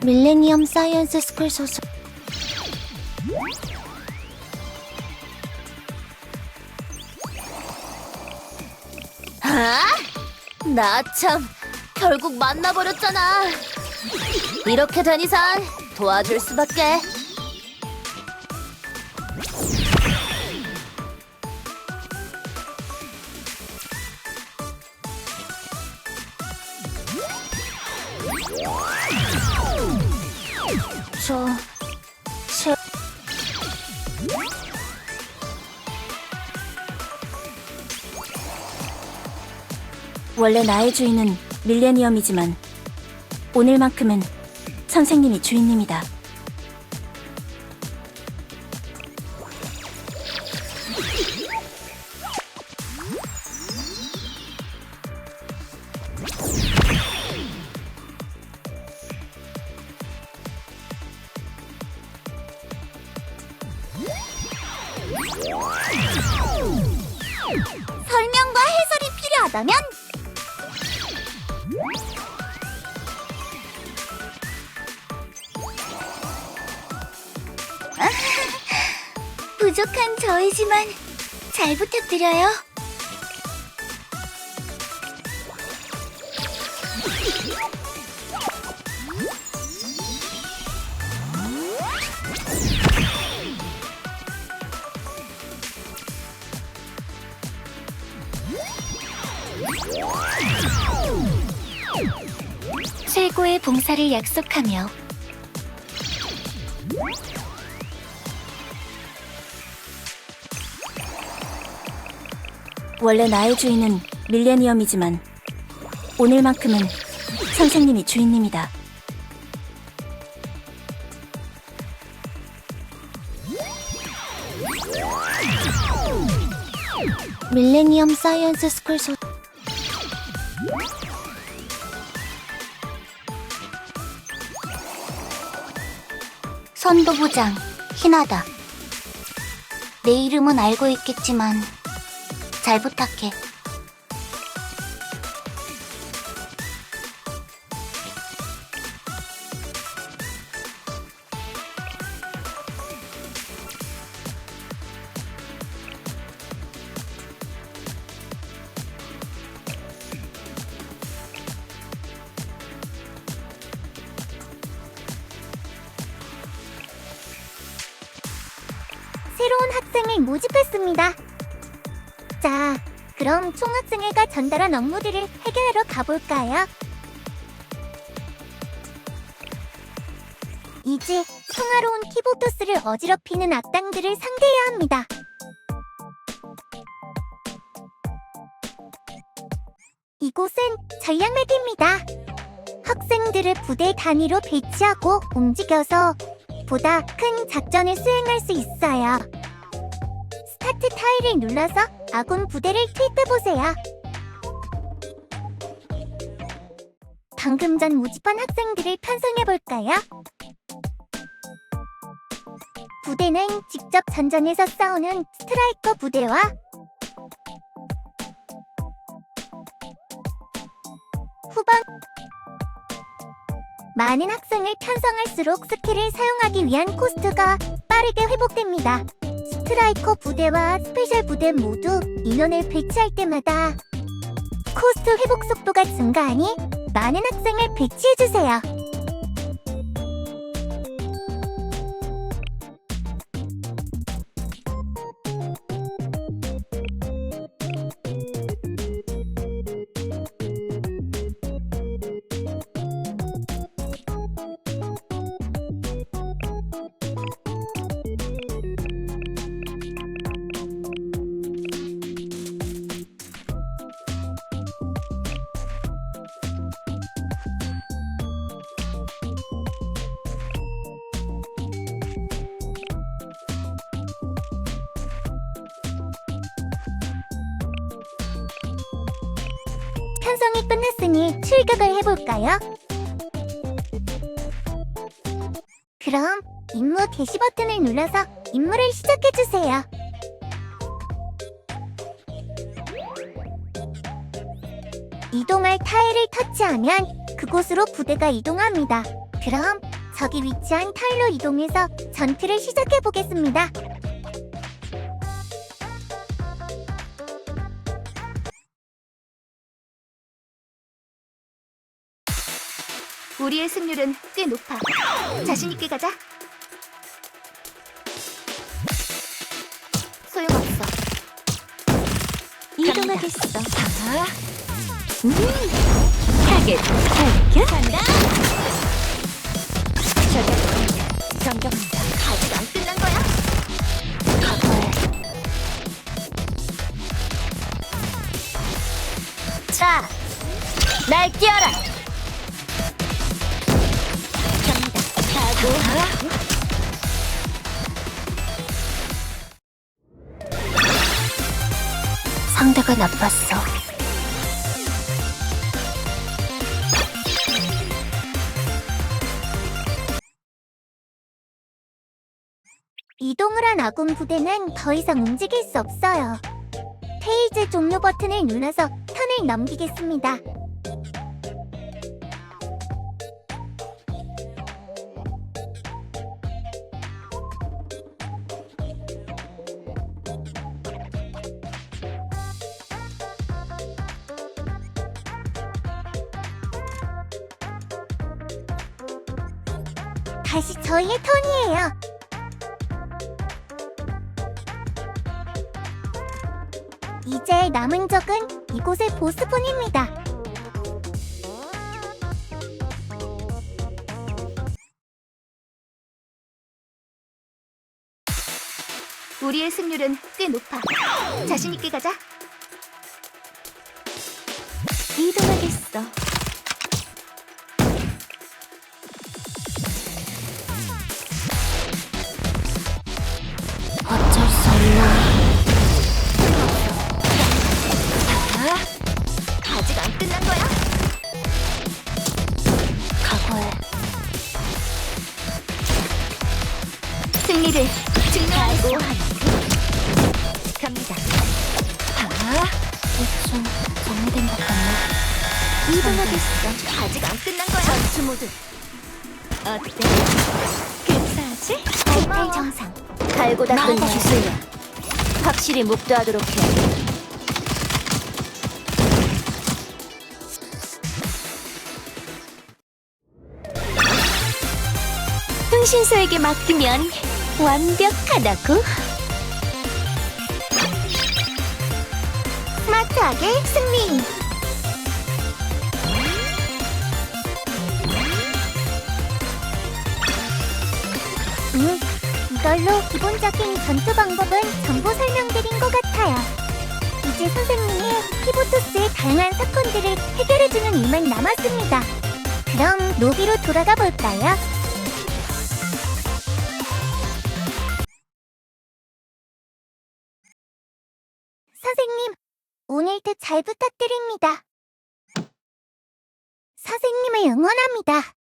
밀레니엄 사이언스 스쿨 소속. 나 참 결국 만나버렸잖아. 이렇게 된 이상 도와줄 수밖에. 원래 나의 주인은 밀레니엄이지만 오늘만큼은 선생님이 주인님이다. 설명과 해설이 필요하다면 부족한 저이지만 잘 부탁드려요. 최고의 봉사를 약속하며 원래 나의 주인은 밀레니엄이지만 오늘만큼은 선생님이 주인님이다. 밀레니엄 사이언스 스쿨 선도부장 희나다. 내 이름은 알고 있겠지만 잘 부탁해. 새로운 학생을 모집했습니다. 자, 그럼 총학생회가 전달한 업무들을 해결하러 가볼까요? 이제 평화로운 키보토스를 어지럽히는 악당들을 상대해야 합니다. 이곳은 전략맵입니다. 학생들을 부대 단위로 배치하고 움직여서 보다 큰 작전을 수행할 수 있어요. 스타트 타일을 눌러서 아군 부대를 투입해보세요. 방금 전 모집한 학생들을 편성해볼까요? 부대는 직접 전장에서 싸우는 스트라이커 부대와 후방 많은 학생을 편성할수록 스킬을 사용하기 위한 코스트가 빠르게 회복됩니다. 스트라이커 부대와 스페셜 부대 모두 인원을 배치할 때마다 코스트 회복 속도가 증가하니 많은 학생을 배치해주세요. 편성이 끝났으니 출격을 해볼까요? 그럼 임무 개시 버튼을 눌러서 임무를 시작해주세요. 이동할 타일을 터치하면 그곳으로 부대가 이동합니다. 그럼 저기 위치한 타일로 이동해서 전투를 시작해보겠습니다. 우리의 승률은 꽤 높아. 자신있게 가자. 소용없어. 이동하겠어. 타겟 발견. 간다. 저격 정격한다. 아직 안 끝난 거야? 자, 날 뛰어라. 갑니다. 가고. 상대가 나빴어. 이동을 한 실패한 아군 부대는 더 이상 움직일 수 없어요. 페이즈 종료 버튼을 눌러서 턴을 넘기겠습니다. 다시 저희의 턴이에요. 이제 남은 적은 이곳의 보스뿐입니다. 우리의 승률은 꽤 높아. 자신 있게 가자. 이동하겠어. 어쩔 수 없나. 아직 안 끝난 거야? 각오해. 승리를 증명하고 갑니다. 대충 정리된 것 같네. 이동하겠어. 아직 안 끝난 거야. 전투 모드. 어때? 괜찮지? 발달 정상. 갈고 닦은 맞아요. 기술력. 확실히 목도하도록 해. 흥신소에게 맡기면 완벽하다고. 스마트하게 승리. 이걸로 기본적인 전투 방법은 전부 설명드린 것 같아요. 이제 선생님이 히보토스의 다양한 사건들을 해결해주는 일만 남았습니다. 그럼 로비로 돌아가 볼까요? 선생님, 오늘도 잘 부탁드립니다. 선생님을 응원합니다.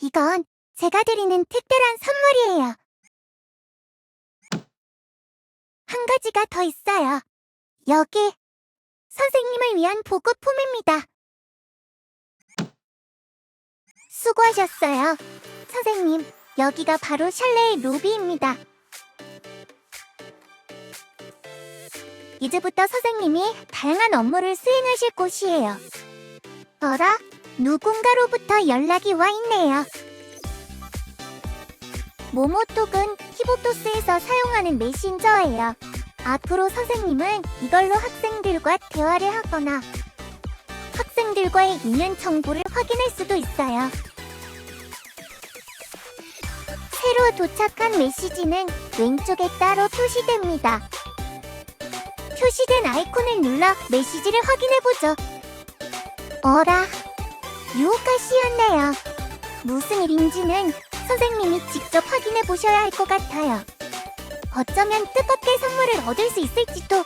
이건 제가 드리는 특별한 선물이에요. 한 가지가 더 있어요. 여기 선생님을 위한 보급품입니다. 수고하셨어요. 선생님, 여기가 바로 샬레의 로비입니다. 이제부터 선생님이 다양한 업무를 수행하실 곳이에요. 어라? 누군가로부터 연락이 와 있네요. 모모톡은 히보토스에서 사용하는 메신저예요. 앞으로 선생님은 이걸로 학생들과 대화를 하거나 학생들과의 있는 정보를 확인할 수도 있어요. 새로 도착한 메시지는 왼쪽에 따로 표시됩니다. 표시된 아이콘을 눌러 메시지를 확인해보죠. 어라, 유오카시였네요. 무슨 일인지는 선생님이 직접 확인해보셔야 할 것 같아요. 어쩌면 뜻밖의 선물을 얻을 수 있을지도.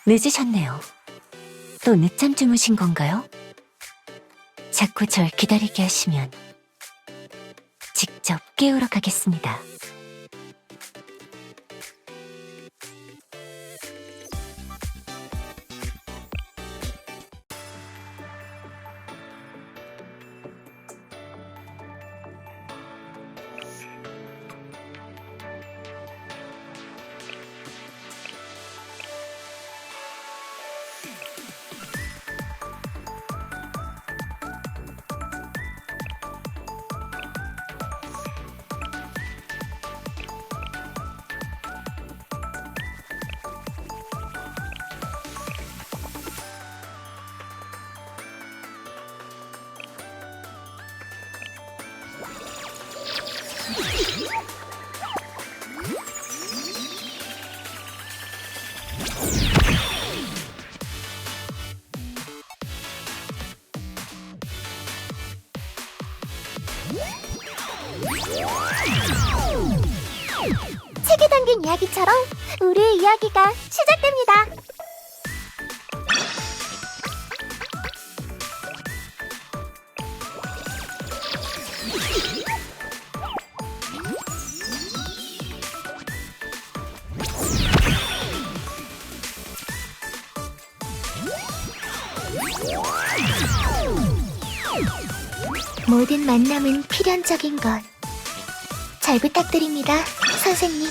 늦으셨네요. 또 늦잠 주무신 건가요? 자꾸 절 기다리게 하시면 직접 깨우러 가겠습니다. 담긴 이야기처럼 우리의 이야기가 시작됩니다. 모든 만남은 필연적인 것. 잘 부탁드립니다, 선생님.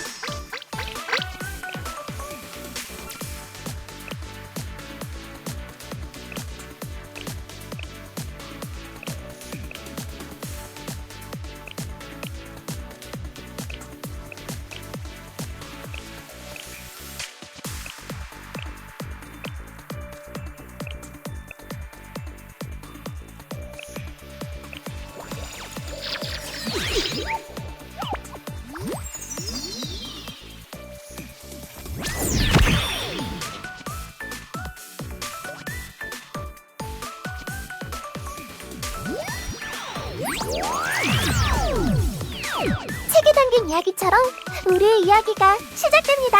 책에 담긴 이야기처럼 우리의 이야기가 시작됩니다.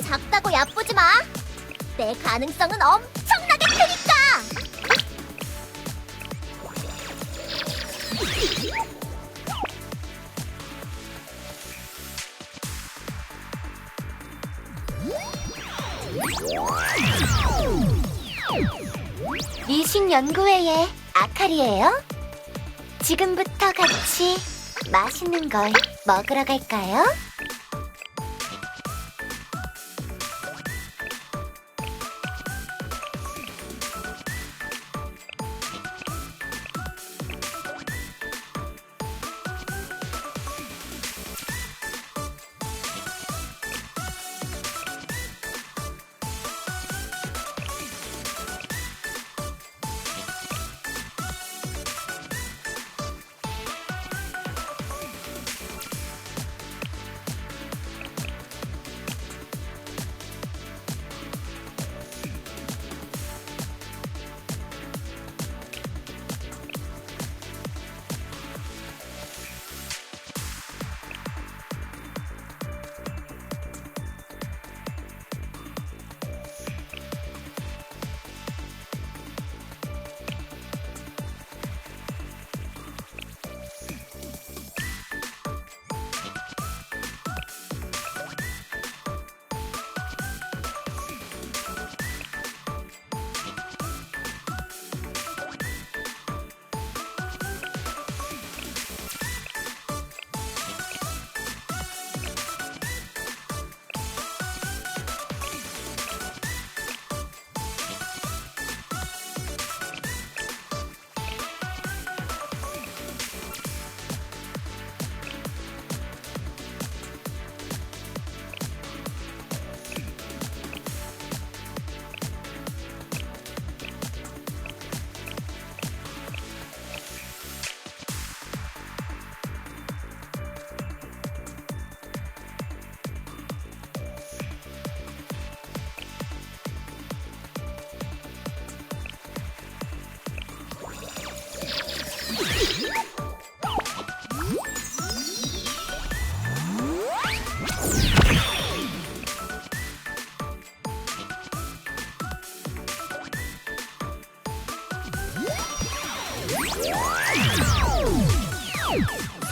작다고 얕보지 마. 내 가능성은 엄청나게 크니까. 이식연구회의 아카리예요. 지금부터 같이 맛있는 걸 먹으러 갈까요?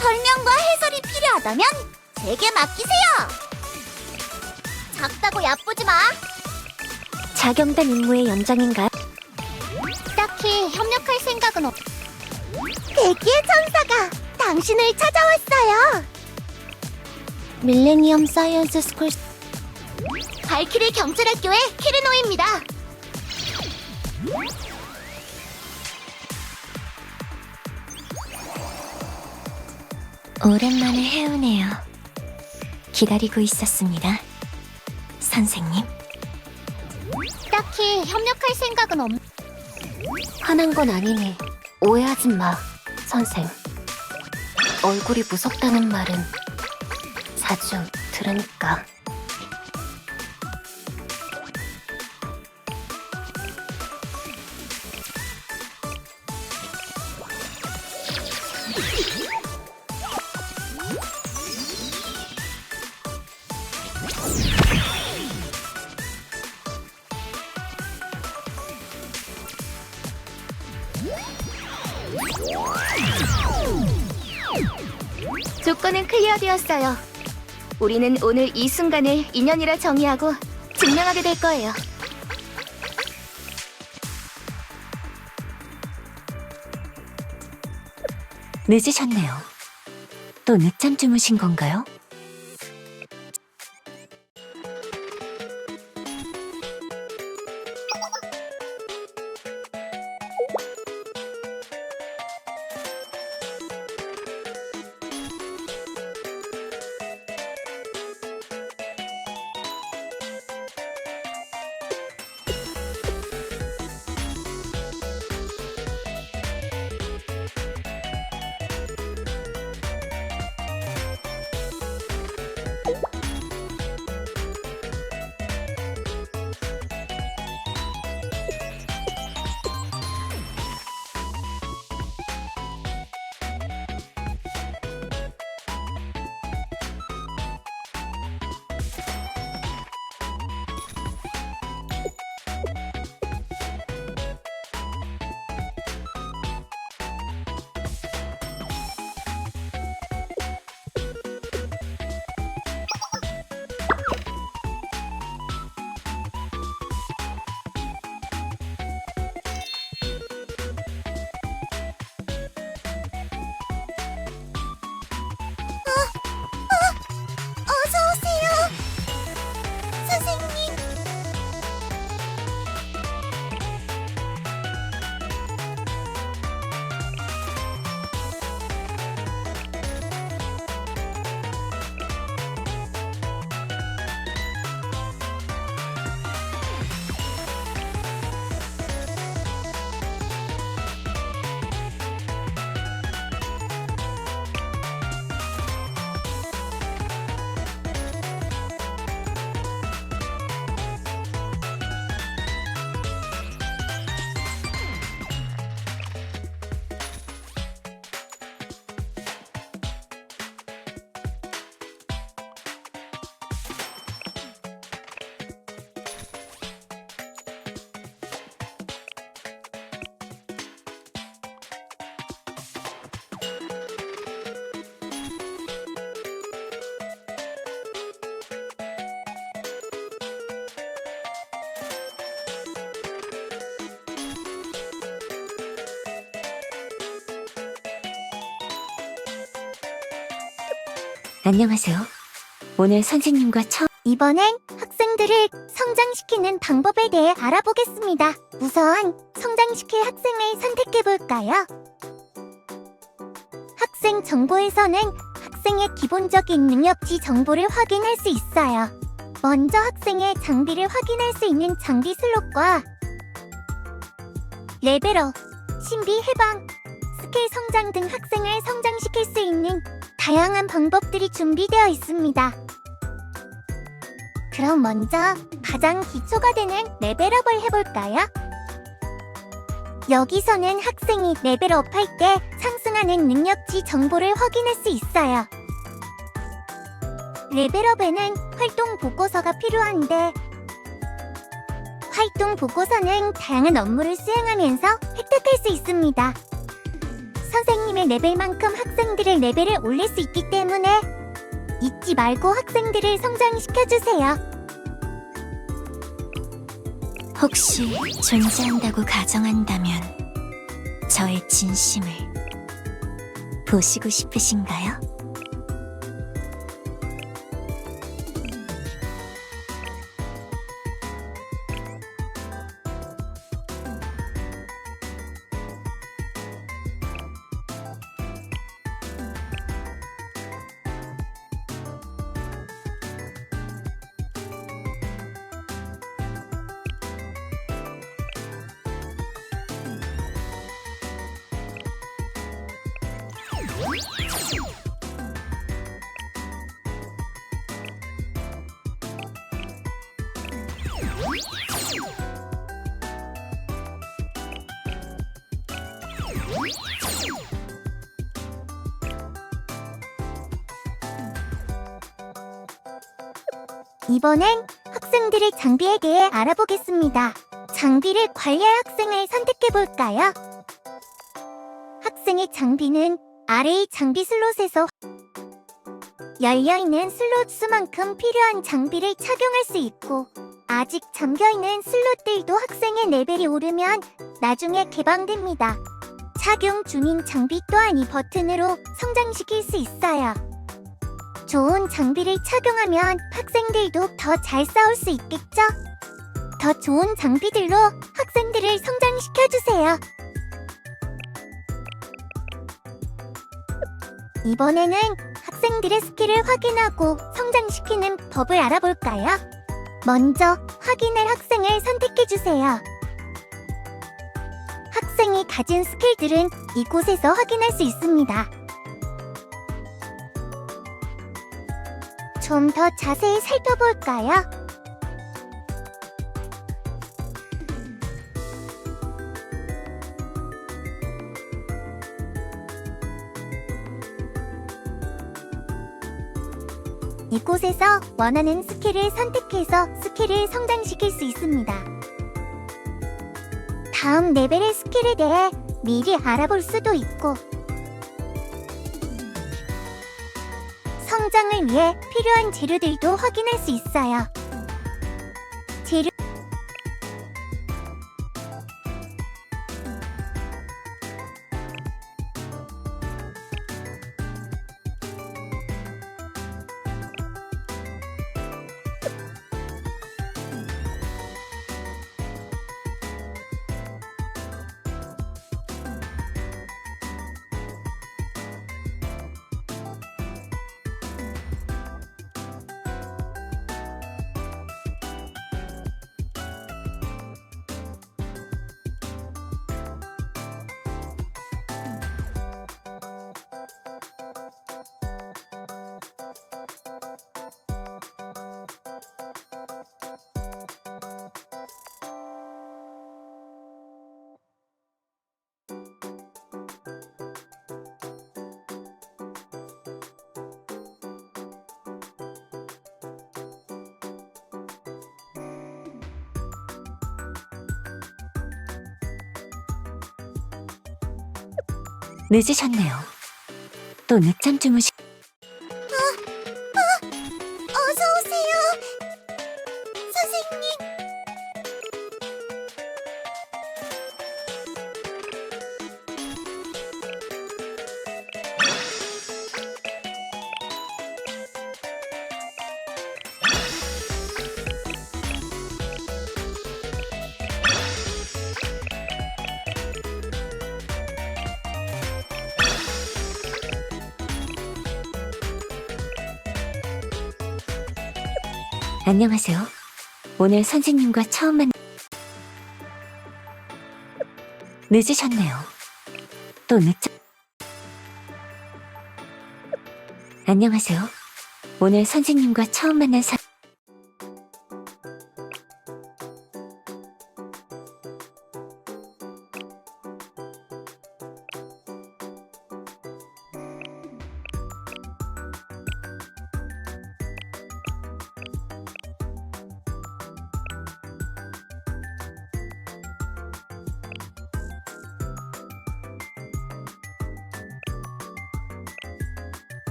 설명과 해설이 필요하다면 제게 맡기세요. 작다고 얕보지 마. 자경단 임무의 연장인가? 딱히 협력할 생각은 없. 대기의 천사가 당신을 찾아왔어요. 밀레니엄 사이언스 스쿨 발키리 경찰학교의 키르노입니다. 오랜만에 해오네요. 기다리고 있었습니다, 선생님. 딱히 협력할 생각은 없. 화난 건 아니니 오해하지 마, 선생. 얼굴이 무섭다는 말은 자주 들으니까. 조건은 클리어되었어요. 우리는 오늘 이 순간을 인연이라 정의하고 증명하게 될 거예요. 늦으셨네요. 또 늦잠 주무신 건가요? 어서 오세요, 선생님. 안녕하세요. 오늘 선생님과 이번엔 학생들을 성장시키는 방법에 대해 알아보겠습니다. 우선 성장시킬 학생을 선택해볼까요? 학생 정보에서는 학생의 기본적인 능력치 정보를 확인할 수 있어요. 먼저 학생의 장비를 확인할 수 있는 장비 슬롯과 레벨업, 신비 해방, 스킬 성장 등 학생을 성장시킬 수 있는 다양한 방법들이 준비되어 있습니다. 그럼 먼저 가장 기초가 되는 레벨업을 해볼까요? 여기서는 학생이 레벨업할 때 상승하는 능력치 정보를 확인할 수 있어요. 레벨업에는 활동 보고서가 필요한데 활동 보고서는 다양한 업무를 수행하면서 획득할 수 있습니다. 선생님의 레벨만큼 학생들의 레벨을 올릴 수 있기 때문에 잊지 말고 학생들을 성장시켜주세요. 혹시 존재한다고 가정한다면 저의 진심을 보시고 싶으신가요? 이번엔 학생들의 장비에 대해 알아보겠습니다. 장비를 관리할 학생을 선택해볼까요? 학생의 장비는 아래의 장비 슬롯에서 열려있는 슬롯 수만큼 필요한 장비를 착용할 수 있고, 아직 잠겨있는 슬롯들도 학생의 레벨이 오르면 나중에 개방됩니다. 착용 중인 장비 또한 이 버튼으로 성장시킬 수 있어요. 좋은 장비를 착용하면 학생들도 더 잘 싸울 수 있겠죠? 더 좋은 장비들로 학생들을 성장시켜주세요. 이번에는 학생들의 스킬을 확인하고 성장시키는 법을 알아볼까요? 먼저 확인할 학생을 선택해주세요. 학생이 가진 스킬들은 이곳에서 확인할 수 있습니다. 좀 더 자세히 살펴볼까요? 이곳에서 원하는 스킬을 선택해서 스킬을 성장시킬 수 있습니다. 다음 레벨의 스킬에 대해 미리 알아볼 수도 있고, 성장을 위해 필요한 재료들도 확인할 수 있어요. 재료 늦으셨네요. 또 늦잠 주무시... 어서 오세요, 선생님. 안녕하세요. 오늘 선생님과 처음 늦으셨네요. 또 늦잠... 안녕하세요. 오늘 선생님과 처음 만난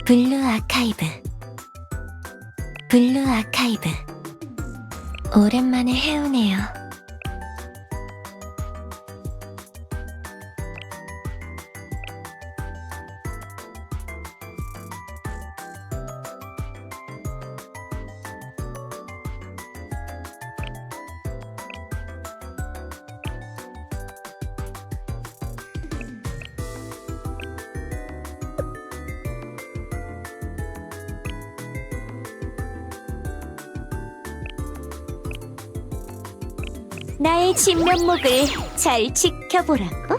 블루 아카이브. 블루 아카이브. 오랜만에 해오네요. 나의 진면목을 잘 지켜보라고?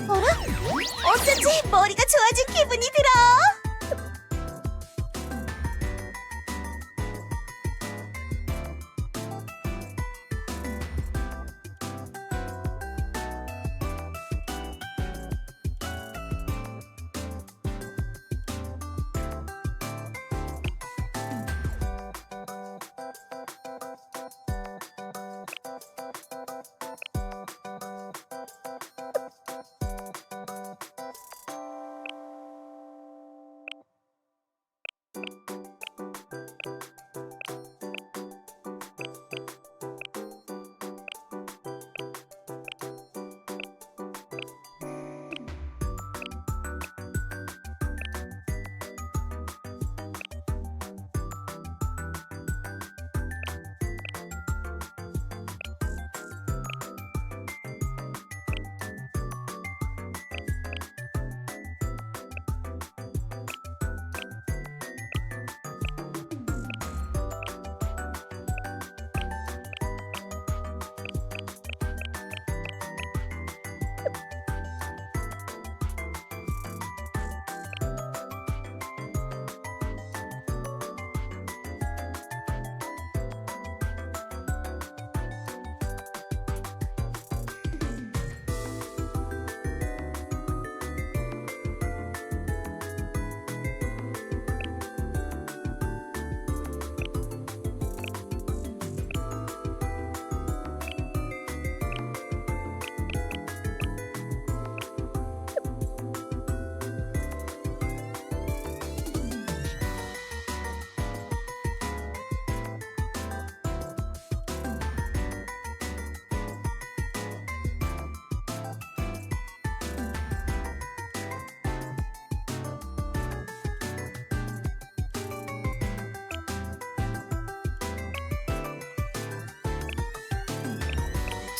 어라? 어쩐지 머리가 좋아진 기분이 들어.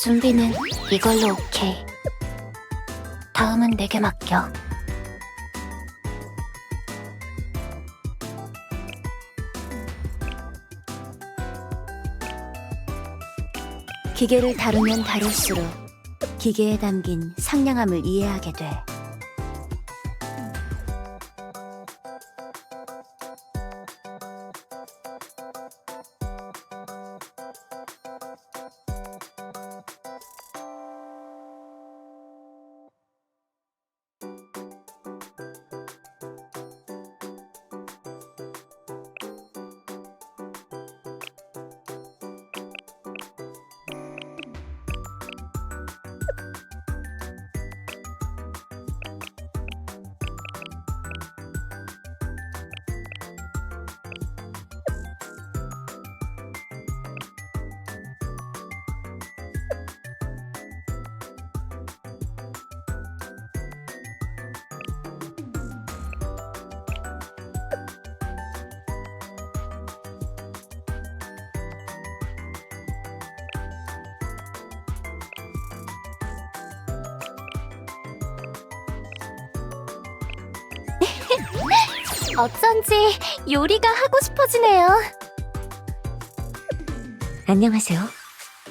준비는 이걸로 오케이. 다음은 내게 맡겨. 기계를 다루면 다룰수록 기계에 담긴 상냥함을 이해하게 돼. 어쩐지 요리가 하고 싶어지네요. 안녕하세요.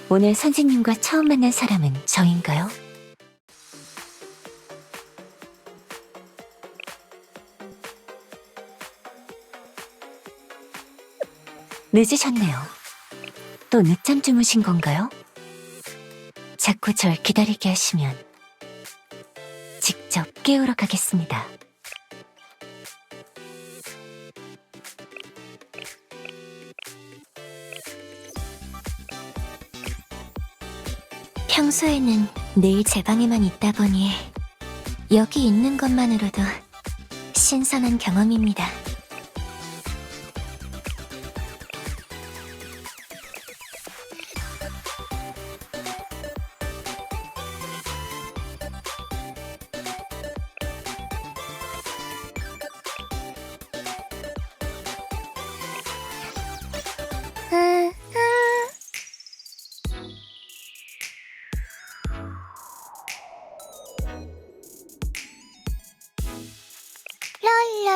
오늘 선생님과 처음 만난 사람은 저인가요? 늦으셨네요. 또 늦잠 주무신 건가요? 자꾸 절 기다리게 하시면 직접 깨우러 가겠습니다. 평소에는 늘 제 방에만 있다 보니 여기 있는 것만으로도 신선한 경험입니다.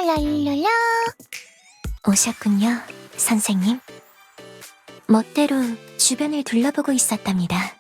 랄랄랄랄라. 오셨군요, 선생님. 멋대로 주변을 둘러보고 있었답니다.